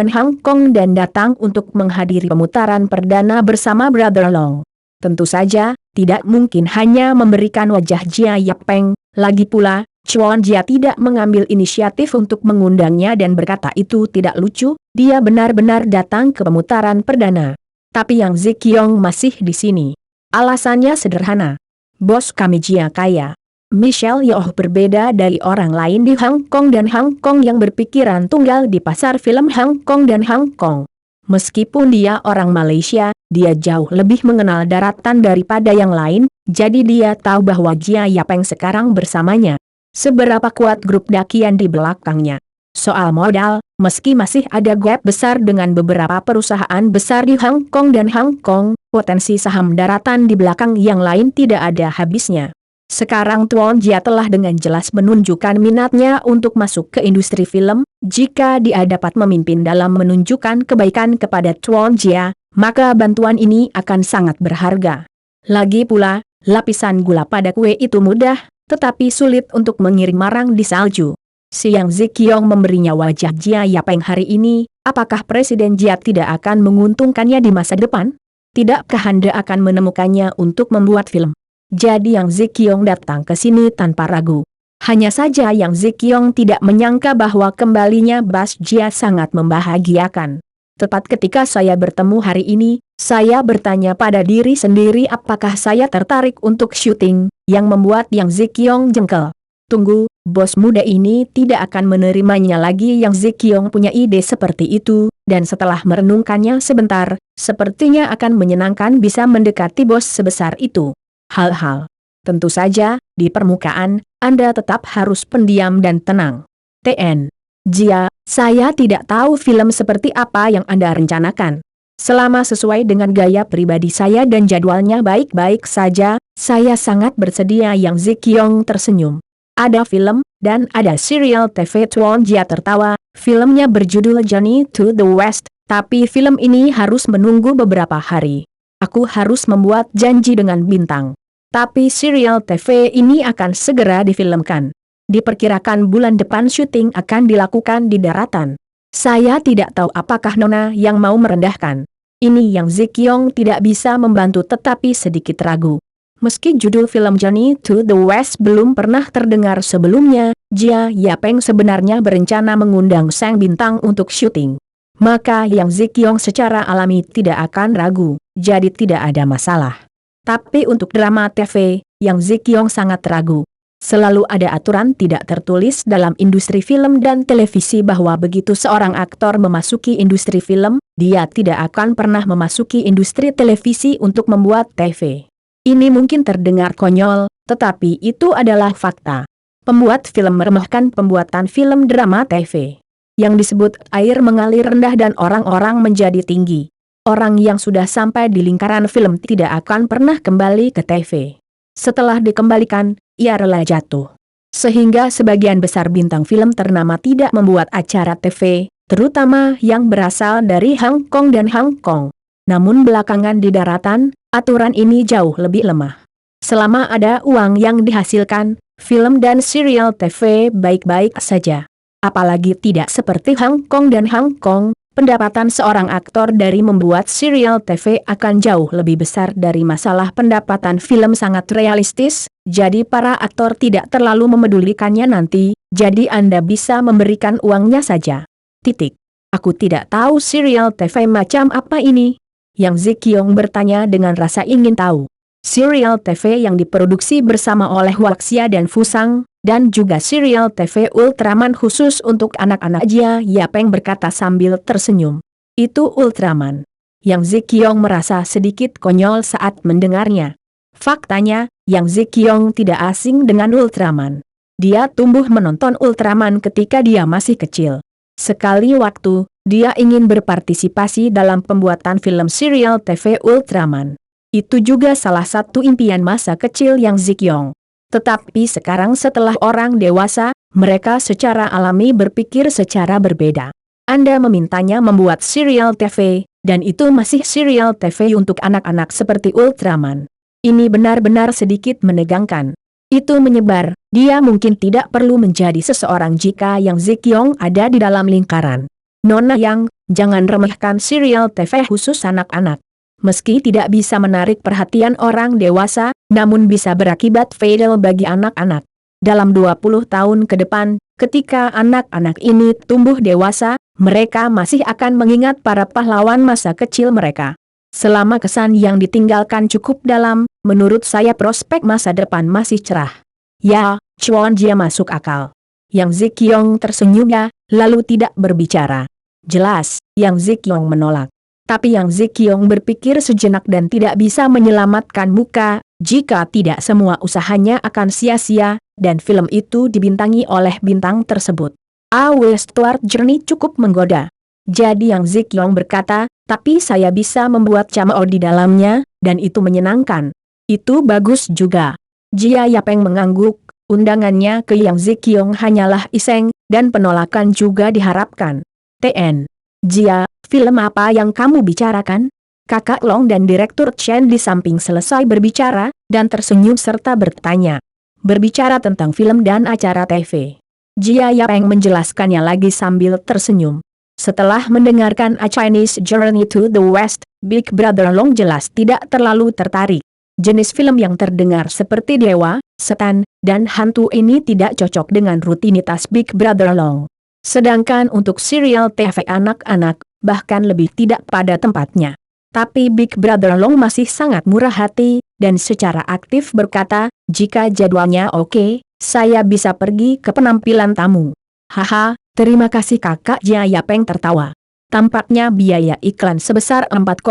dan datang untuk menghadiri pemutaran perdana bersama Brother Long. Tentu saja, tidak mungkin hanya memberikan wajah Jia Yapeng, lagi pula, Chuan Jia tidak mengambil inisiatif untuk mengundangnya dan berkata itu tidak lucu, dia benar-benar datang ke pemutaran perdana. Tapi Yang Ziqiong masih di sini. Alasannya sederhana. Bos kami Jia kaya. Michelle Yeoh berbeda dari orang lain di Hong Kong dan Hong Kong yang berpikiran tunggal di pasar film Hong Kong dan Hong Kong. Meskipun dia orang Malaysia, dia jauh lebih mengenal daratan daripada yang lain, jadi dia tahu bahwa Jia Yapeng sekarang bersamanya. Seberapa kuat grup dakian di belakangnya. Soal modal, meski masih ada gap besar dengan beberapa perusahaan besar di Hong Kong dan Hong Kong, potensi saham daratan di belakang yang lain tidak ada habisnya. Sekarang Tuan Jia telah dengan jelas menunjukkan minatnya untuk masuk ke industri film. Jika dia dapat memimpin dalam menunjukkan kebaikan kepada Tuan Jia, maka bantuan ini akan sangat berharga. Lagi pula, lapisan gula pada kue itu mudah, tetapi sulit untuk mengiring marang di salju. Si Yang Ziqiong memberinya wajah Jia Yapeng hari ini, apakah Presiden Jia tidak akan menguntungkannya di masa depan? Tidakkah Anda akan menemukannya untuk membuat film? Jadi Yang Ziqiong datang ke sini tanpa ragu. Hanya saja Yang Ziqiong tidak menyangka bahwa kembalinya Bas Jia sangat membahagiakan. Tepat ketika saya bertemu hari ini, saya bertanya pada diri sendiri apakah saya tertarik untuk syuting, yang membuat Yang Ziqiong jengkel. Tunggu, bos muda ini tidak akan menerimanya lagi. Yang Ziqiong punya ide seperti itu, dan setelah merenungkannya sebentar, sepertinya akan menyenangkan bisa mendekati bos sebesar itu. Hal-hal. Tentu saja, di permukaan, Anda tetap harus pendiam dan tenang. TN. Jia, saya tidak tahu film seperti apa yang Anda rencanakan. Selama sesuai dengan gaya pribadi saya dan jadwalnya baik-baik saja, saya sangat bersedia. Yang Ziqiong tersenyum. Ada film, dan ada serial TV. Tuan Jia tertawa, filmnya berjudul Journey to the West, tapi film ini harus menunggu beberapa hari. Aku harus membuat janji dengan bintang. Tapi serial TV ini akan segera difilmkan. Diperkirakan bulan depan syuting akan dilakukan di daratan. Saya tidak tahu apakah Nona yang mau merendahkan. Ini Yang Ziqiong tidak bisa membantu tetapi sedikit ragu. Meski judul film Journey to the West belum pernah terdengar sebelumnya, Jia Yapeng sebenarnya berencana mengundang sang bintang untuk syuting. Maka Yang Ziqiong secara alami tidak akan ragu, jadi tidak ada masalah. Tapi untuk drama TV, Yang Ziqiong sangat ragu. Selalu ada aturan tidak tertulis dalam industri film dan televisi bahwa begitu seorang aktor memasuki industri film, dia tidak akan pernah memasuki industri televisi untuk membuat TV. Ini mungkin terdengar konyol, tetapi itu adalah fakta. Pembuat film meremehkan pembuatan film drama TV. Yang disebut air mengalir rendah dan orang-orang menjadi tinggi. Orang yang sudah sampai di lingkaran film tidak akan pernah kembali ke TV. Setelah dikembalikan, ia rela jatuh. Sehingga sebagian besar bintang film ternama tidak membuat acara TV, terutama yang berasal dari Hong Kong dan Hong Kong. Namun belakangan di daratan, aturan ini jauh lebih lemah. Selama ada uang yang dihasilkan, film dan serial TV baik-baik saja. Apalagi tidak seperti Hong Kong dan Hong Kong, pendapatan seorang aktor dari membuat serial TV akan jauh lebih besar dari masalah pendapatan film. Sangat realistis, jadi para aktor tidak terlalu memedulikannya nanti, jadi Anda bisa memberikan uangnya saja. Titik. Aku tidak tahu serial TV macam apa ini. Yang Ziqiong bertanya dengan rasa ingin tahu. Serial TV yang diproduksi bersama oleh Waxia dan Fusang, dan juga serial TV Ultraman khusus untuk anak-anak. Jia Yapeng berkata sambil tersenyum. Itu Ultraman. Yang Ziqiong merasa sedikit konyol saat mendengarnya. Faktanya, Yang Ziqiong tidak asing dengan Ultraman. Dia tumbuh menonton Ultraman ketika dia masih kecil. Sekali waktu, dia ingin berpartisipasi dalam pembuatan film serial TV Ultraman. Itu juga salah satu impian masa kecil Yang Ziqiong. Tetapi sekarang setelah orang dewasa, mereka secara alami berpikir secara berbeda. Anda memintanya membuat serial TV, dan itu masih serial TV untuk anak-anak seperti Ultraman. Ini benar-benar sedikit menegangkan. Itu menyebar, dia mungkin tidak perlu menjadi seseorang jika Yang Ziqiong ada di dalam lingkaran. Nona Yang, jangan remehkan serial TV khusus anak-anak. Meski tidak bisa menarik perhatian orang dewasa, namun bisa berakibat fatal bagi anak-anak. dalam 20 tahun ke depan, ketika anak-anak ini tumbuh dewasa, mereka masih akan mengingat para pahlawan masa kecil mereka. Selama kesan yang ditinggalkan cukup dalam, menurut saya prospek masa depan masih cerah. Ya, Chuan Jia masuk akal. Yang Zikyong tersenyum lalu tidak berbicara. Jelas, Yang Zikyong menolak. Tapi Yang Zikyong berpikir sejenak dan tidak bisa menyelamatkan muka, jika tidak semua usahanya akan sia-sia, dan film itu dibintangi oleh bintang tersebut. A Westward Journey cukup menggoda. Jadi Yang Zikyong berkata, tapi saya bisa membuat cameo di dalamnya, dan itu menyenangkan. Itu bagus juga. Jia Yapeng mengangguk. Undangannya ke Yang Zikyong hanyalah iseng, dan penolakan juga diharapkan. TN. Jia, film apa yang kamu bicarakan? Kakak Long dan Direktur Chen di samping selesai berbicara, dan tersenyum serta bertanya. Berbicara tentang film dan acara TV. Jia Yapeng menjelaskannya lagi sambil tersenyum. Setelah mendengarkan A Chinese Journey to the West, Big Brother Long jelas tidak terlalu tertarik. Jenis film yang terdengar seperti dewa, setan, dan hantu ini tidak cocok dengan rutinitas Big Brother Long. Sedangkan untuk serial TV anak-anak, bahkan lebih tidak pada tempatnya. Tapi Big Brother Long masih sangat murah hati, dan secara aktif berkata, jika jadwalnya oke, saya bisa pergi ke penampilan tamu. Haha, terima kasih kakak. Jia Yapeng tertawa. Tampaknya biaya iklan sebesar 4,5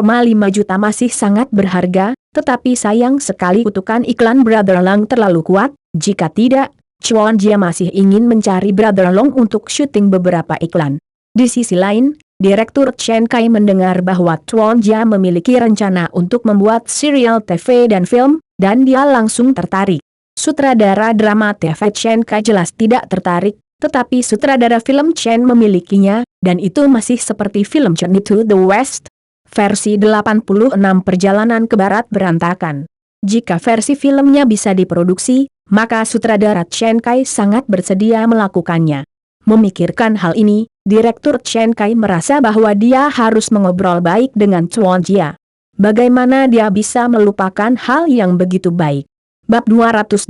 juta masih sangat berharga, tetapi sayang sekali kutukan iklan Brother Long terlalu kuat, jika tidak, Chuan Jia masih ingin mencari Brother Long untuk syuting beberapa iklan. Di sisi lain, Direktur Chen Kai mendengar bahwa Chuan Jia memiliki rencana untuk membuat serial TV dan film, dan dia langsung tertarik. Sutradara drama TV Chen Kai jelas tidak tertarik, tetapi sutradara film Chen memilikinya, dan itu masih seperti film Journey to the West. Versi 86 Perjalanan ke Barat berantakan. Jika versi filmnya bisa diproduksi, maka sutradara Chen Kai sangat bersedia melakukannya. Memikirkan hal ini, Direktur Chen Kai merasa bahwa dia harus mengobrol baik dengan Chuan Jia. Bagaimana dia bisa melupakan hal yang begitu baik? Bab 280,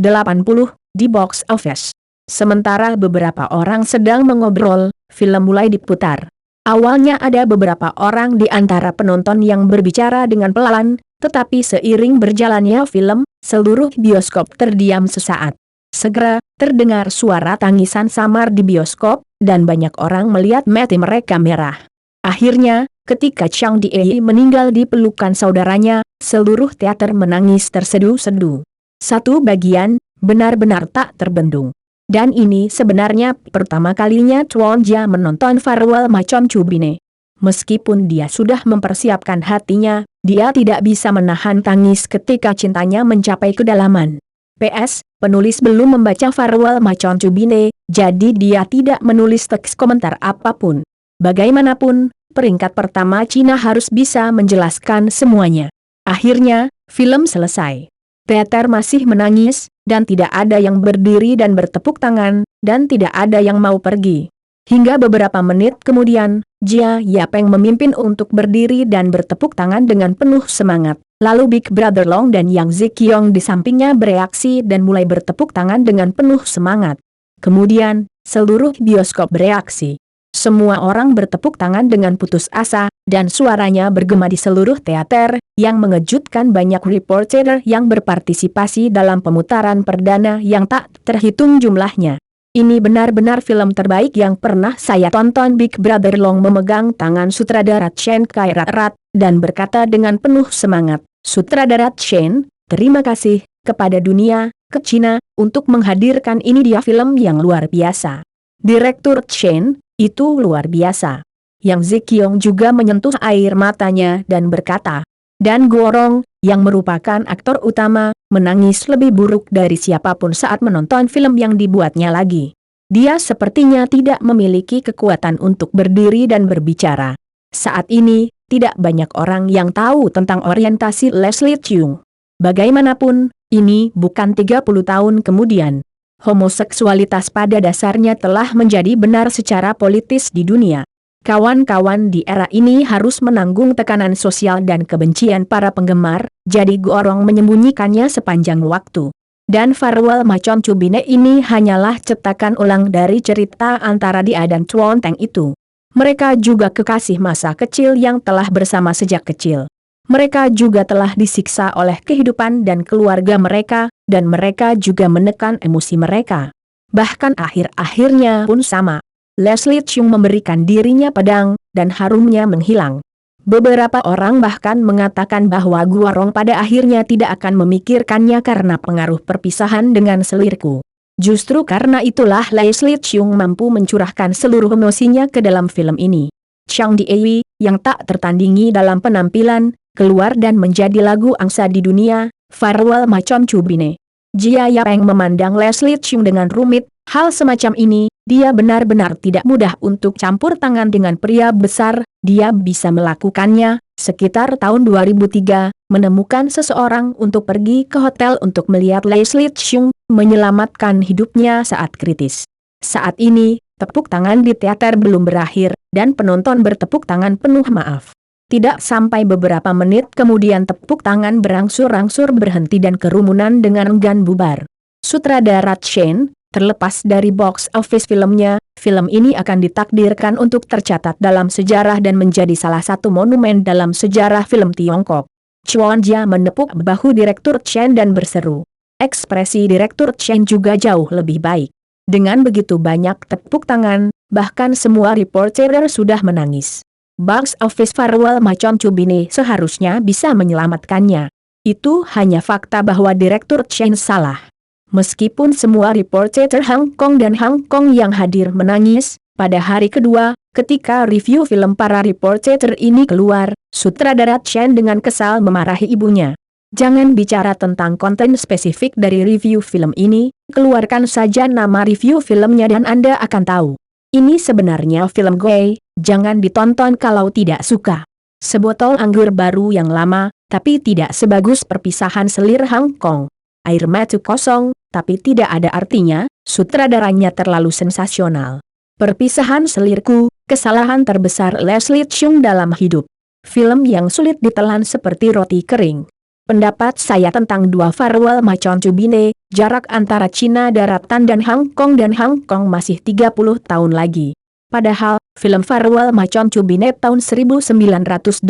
di box office. Sementara beberapa orang sedang mengobrol, film mulai diputar. Awalnya ada beberapa orang di antara penonton yang berbicara dengan pelan, tetapi seiring berjalannya film, seluruh bioskop terdiam sesaat. Segera, terdengar suara tangisan samar di bioskop, dan banyak orang melihat mata mereka merah. Akhirnya, ketika Chang Diei meninggal di pelukan saudaranya, seluruh teater menangis terseduh-seduh. Satu bagian, benar-benar tak terbendung. Dan ini sebenarnya pertama kalinya Chuan Jia menonton Farewell macam Cubine. Meskipun dia sudah mempersiapkan hatinya, dia tidak bisa menahan tangis ketika cintanya mencapai kedalaman. PS, penulis belum membaca Farewell macam Cubine, jadi dia tidak menulis teks komentar apapun. Bagaimanapun, peringkat pertama Cina harus bisa menjelaskan semuanya. Akhirnya, film selesai. Teater masih menangis, dan tidak ada yang berdiri dan bertepuk tangan, dan tidak ada yang mau pergi. Hingga beberapa menit kemudian, Jia Yapeng memimpin untuk berdiri dan bertepuk tangan dengan penuh semangat. Lalu Big Brother Long dan Yang Zikyong di sampingnya bereaksi dan mulai bertepuk tangan dengan penuh semangat. Kemudian, seluruh bioskop bereaksi. Semua orang bertepuk tangan dengan putus asa, dan suaranya bergema di seluruh teater, yang mengejutkan banyak reporter yang berpartisipasi dalam pemutaran perdana yang tak terhitung jumlahnya. Ini benar-benar film terbaik yang pernah saya tonton. Big Brother Long memegang tangan sutradara Chen Kai erat-erat, dan berkata dengan penuh semangat, Sutradara Chen, terima kasih, kepada dunia, ke Cina, untuk menghadirkan ini dia film yang luar biasa. Direktur Chen, itu luar biasa. Yang Zikyong juga menyentuh air matanya dan berkata, dan Gorong, yang merupakan aktor utama, menangis lebih buruk dari siapapun saat menonton film yang dibuatnya lagi. Dia sepertinya tidak memiliki kekuatan untuk berdiri dan berbicara. Saat ini, tidak banyak orang yang tahu tentang orientasi Leslie Cheung. Bagaimanapun, ini bukan 30 tahun kemudian. Homoseksualitas pada dasarnya telah menjadi benar secara politis di dunia. Kawan-kawan di era ini harus menanggung tekanan sosial dan kebencian para penggemar, jadi Gorong menyembunyikannya sepanjang waktu. Dan Farewell Macon Cubine ini hanyalah cetakan ulang dari cerita antara dia dan Chuan Teng itu. Mereka juga kekasih masa kecil yang telah bersama sejak kecil. Mereka juga telah disiksa oleh kehidupan dan keluarga mereka, dan mereka juga menekan emosi mereka. Bahkan akhir-akhirnya pun sama. Leslie Cheung memberikan dirinya pedang, dan harumnya menghilang. Beberapa orang bahkan mengatakan bahwa Guarong pada akhirnya tidak akan memikirkannya karena pengaruh perpisahan dengan selirku. Justru karena itulah Leslie Cheung mampu mencurahkan seluruh emosinya ke dalam film ini. Chang Diewi, yang tak tertandingi dalam penampilan, keluar dan menjadi lagu angsa di dunia, Farewell Macon Cubine. Jia Yapeng memandang Leslie Cheung dengan rumit, hal semacam ini, dia benar-benar tidak mudah untuk campur tangan dengan pria besar, dia bisa melakukannya. Sekitar tahun 2003, menemukan seseorang untuk pergi ke hotel untuk melihat Leslie Cheung menyelamatkan hidupnya saat kritis. Saat ini, tepuk tangan di teater belum berakhir, dan penonton bertepuk tangan penuh maaf. Tidak sampai beberapa menit kemudian tepuk tangan berangsur-angsur berhenti dan kerumunan dengan enggan bubar. Sutradara Chen, terlepas dari box office filmnya, film ini akan ditakdirkan untuk tercatat dalam sejarah dan menjadi salah satu monumen dalam sejarah film Tiongkok. Chuan Jia menepuk bahu Direktur Chen dan berseru. Ekspresi Direktur Chen juga jauh lebih baik. Dengan begitu banyak tepuk tangan, bahkan semua reporter sudah menangis. Box office Farewell Macon Cubine seharusnya bisa menyelamatkannya. Itu hanya fakta bahwa Direktur Chen salah. Meskipun semua reporter Hong Kong dan Hong Kong yang hadir menangis, pada hari kedua, ketika review film para reporter ini keluar, sutradara Chen dengan kesal memarahi ibunya. Jangan bicara tentang konten spesifik dari review film ini, keluarkan saja nama review filmnya dan Anda akan tahu. Ini sebenarnya film gue, jangan ditonton kalau tidak suka. Sebotol anggur baru yang lama, tapi tidak sebagus perpisahan selir Hong Kong. Air mata kosong, tapi tidak ada artinya, sutradaranya terlalu sensasional. Perpisahan selirku, kesalahan terbesar Leslie Cheung dalam hidup. Film yang sulit ditelan seperti roti kering. Pendapat saya tentang dua Farewell Macon Cubine, jarak antara Cina daratan dan Hong Kong masih 30 tahun lagi. Padahal, film Farewell Macon Cubine tahun 1980,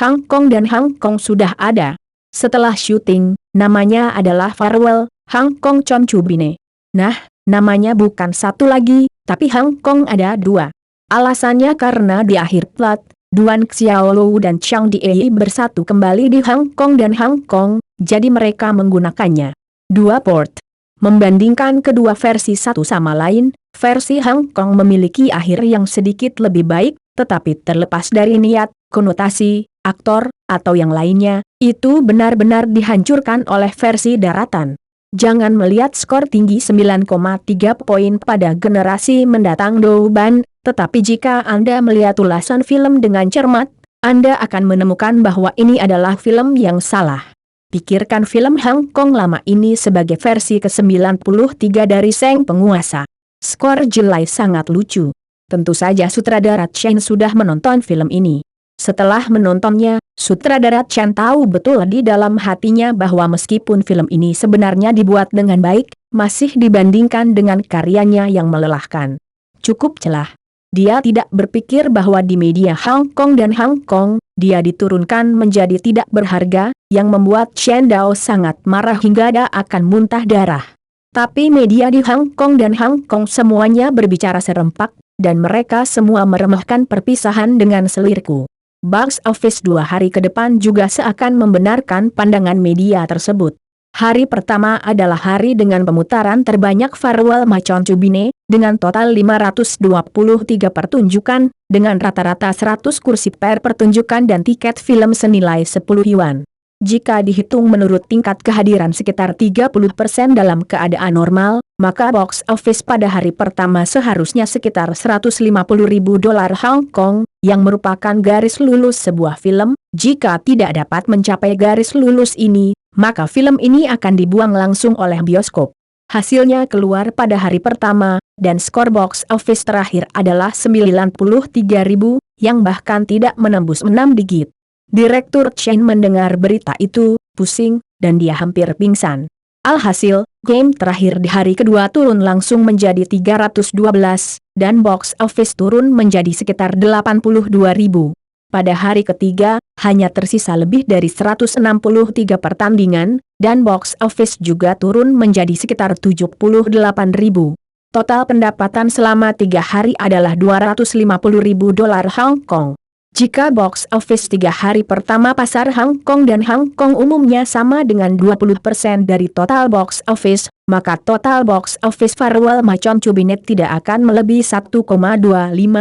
Hong Kong sudah ada. Setelah syuting, namanya adalah Farewell Hong Kong Con Cubine. Nah, namanya bukan satu lagi, tapi Hong Kong ada dua. Alasannya karena di akhir plot, Duan Xiaolou dan Chang Dieyi bersatu kembali di Hong Kong, jadi mereka menggunakannya dua port. Membandingkan kedua versi satu sama lain, versi Hong Kong memiliki akhir yang sedikit lebih baik, tetapi terlepas dari niat, konotasi, aktor, atau yang lainnya, itu benar-benar dihancurkan oleh versi daratan. Jangan melihat skor tinggi 9,3 poin pada generasi mendatang Douban, tetapi jika Anda melihat ulasan film dengan cermat, Anda akan menemukan bahwa ini adalah film yang salah. Pikirkan film Hong Kong lama ini sebagai versi ke-93 dari Sang Penguasa. Skor jelai sangat lucu. Tentu saja sutradara Chen sudah menonton film ini. Setelah menontonnya, sutradara Chen tahu betul di dalam hatinya bahwa meskipun film ini sebenarnya dibuat dengan baik, masih dibandingkan dengan karyanya yang melelahkan. Cukup celah. Dia tidak berpikir bahwa di media Hong Kong, dia diturunkan menjadi tidak berharga, yang membuat Chen Dao sangat marah hingga dia akan muntah darah. Tapi media di Hong Kong semuanya berbicara serempak, dan mereka semua meremehkan perpisahan dengan selirku. Box office 2 hari ke depan juga seakan membenarkan pandangan media tersebut. Hari pertama adalah hari dengan pemutaran terbanyak Farewell Macon Cubine, dengan total 523 pertunjukan, dengan rata-rata 100 kursi per pertunjukan dan tiket film senilai 10 yuan. Jika dihitung menurut tingkat kehadiran sekitar 30% dalam keadaan normal, maka box office pada hari pertama seharusnya sekitar 150.000 dolar Hong Kong, yang merupakan garis lulus sebuah film. Jika tidak dapat mencapai garis lulus ini, maka film ini akan dibuang langsung oleh bioskop. Hasilnya keluar pada hari pertama, dan skor box office terakhir adalah 93.000, yang bahkan tidak menembus 6 digit. Direktur Chen mendengar berita itu, pusing, dan dia hampir pingsan. Alhasil, game terakhir di hari kedua turun langsung menjadi 312, dan box office turun menjadi sekitar 82.000. Pada hari ketiga, hanya tersisa lebih dari 163 pertandingan, dan box office juga turun menjadi sekitar 78.000. Total pendapatan selama 3 hari adalah 250.000 dolar Hong Kong. Jika box office 3 hari pertama pasar Hong Kong dan Hong Kong umumnya sama dengan 20% dari total box office, maka total box office Farewell Macon Cabinet tidak akan melebihi 1,25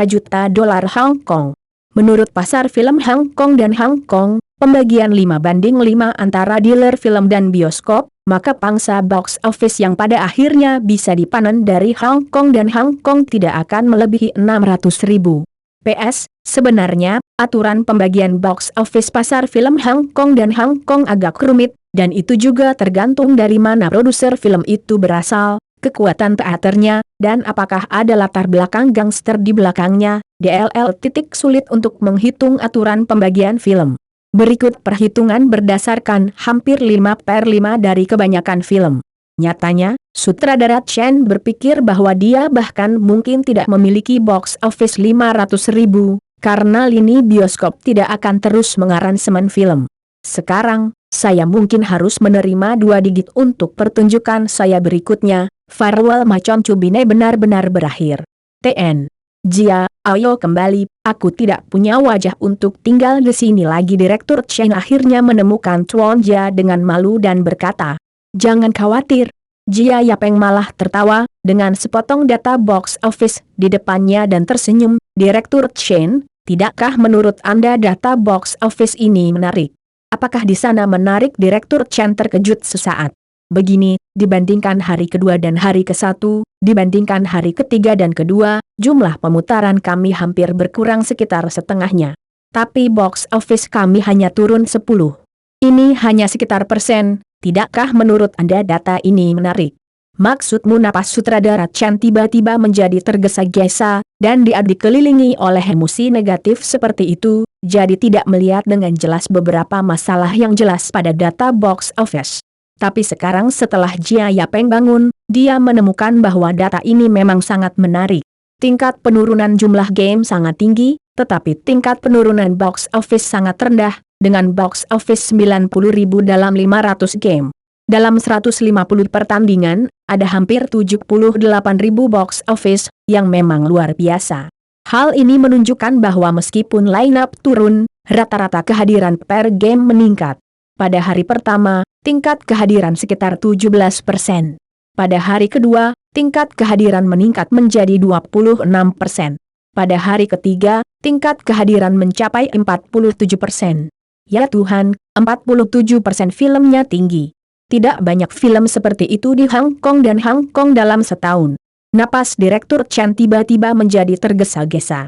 juta dolar Hong Kong. Menurut pasar film Hong Kong dan Hong Kong, pembagian 5:5 antara dealer film dan bioskop, maka pangsa box office yang pada akhirnya bisa dipanen dari Hong Kong dan Hong Kong tidak akan melebihi 600.000. PS, sebenarnya, aturan pembagian box office pasar film Hong Kong dan Hong Kong agak rumit, dan itu juga tergantung dari mana produser film itu berasal, kekuatan teaternya, dan apakah ada latar belakang gangster di belakangnya. DLL. Sulit untuk menghitung aturan pembagian film. Berikut perhitungan berdasarkan hampir 5/5 dari kebanyakan film. Nyatanya, sutradara Chen berpikir bahwa dia bahkan mungkin tidak memiliki box office 500.000, karena lini bioskop tidak akan terus mengaransemen film. Sekarang, saya mungkin harus menerima 2 digit untuk pertunjukan saya berikutnya. Farewell Macon Cabinet benar-benar berakhir. TN. Jia, ayo kembali, aku tidak punya wajah untuk tinggal di sini lagi. Direktur Chen akhirnya menemukan Chuan Jia dengan malu dan berkata, jangan khawatir. Jia Yapeng malah tertawa, dengan sepotong data box office di depannya dan tersenyum. Direktur Chen, tidakkah menurut Anda data box office ini menarik? Apakah di sana menarik? Direktur Chen terkejut sesaat. Begini, dibandingkan hari kedua dan hari ke-1, dibandingkan hari ketiga dan kedua, jumlah pemutaran kami hampir berkurang sekitar setengahnya. Tapi box office kami hanya turun 10. Ini hanya sekitar persen, tidakkah menurut Anda data ini menarik? Maksudmu? Napas sutradara Chen tiba-tiba menjadi tergesa-gesa, dan dia dikelilingi oleh emosi negatif seperti itu, jadi tidak melihat dengan jelas beberapa masalah yang jelas pada data box office. Tapi sekarang setelah Jia Yapeng bangun, dia menemukan bahwa data ini memang sangat menarik. Tingkat penurunan jumlah game sangat tinggi, tetapi tingkat penurunan box office sangat rendah, dengan box office 90.000 dalam 500 game. Dalam 150 pertandingan, ada hampir 78.000 box office, yang memang luar biasa. Hal ini menunjukkan bahwa meskipun line-up turun, rata-rata kehadiran per game meningkat. Pada hari pertama, tingkat kehadiran sekitar 17%. Pada hari kedua, tingkat kehadiran meningkat menjadi 26%. Pada hari ketiga, tingkat kehadiran mencapai 47%. Ya Tuhan, 47% filmnya tinggi. Tidak banyak film seperti itu di Hong Kong dan Hong Kong dalam setahun. Napas Direktur Chen tiba-tiba menjadi tergesa-gesa.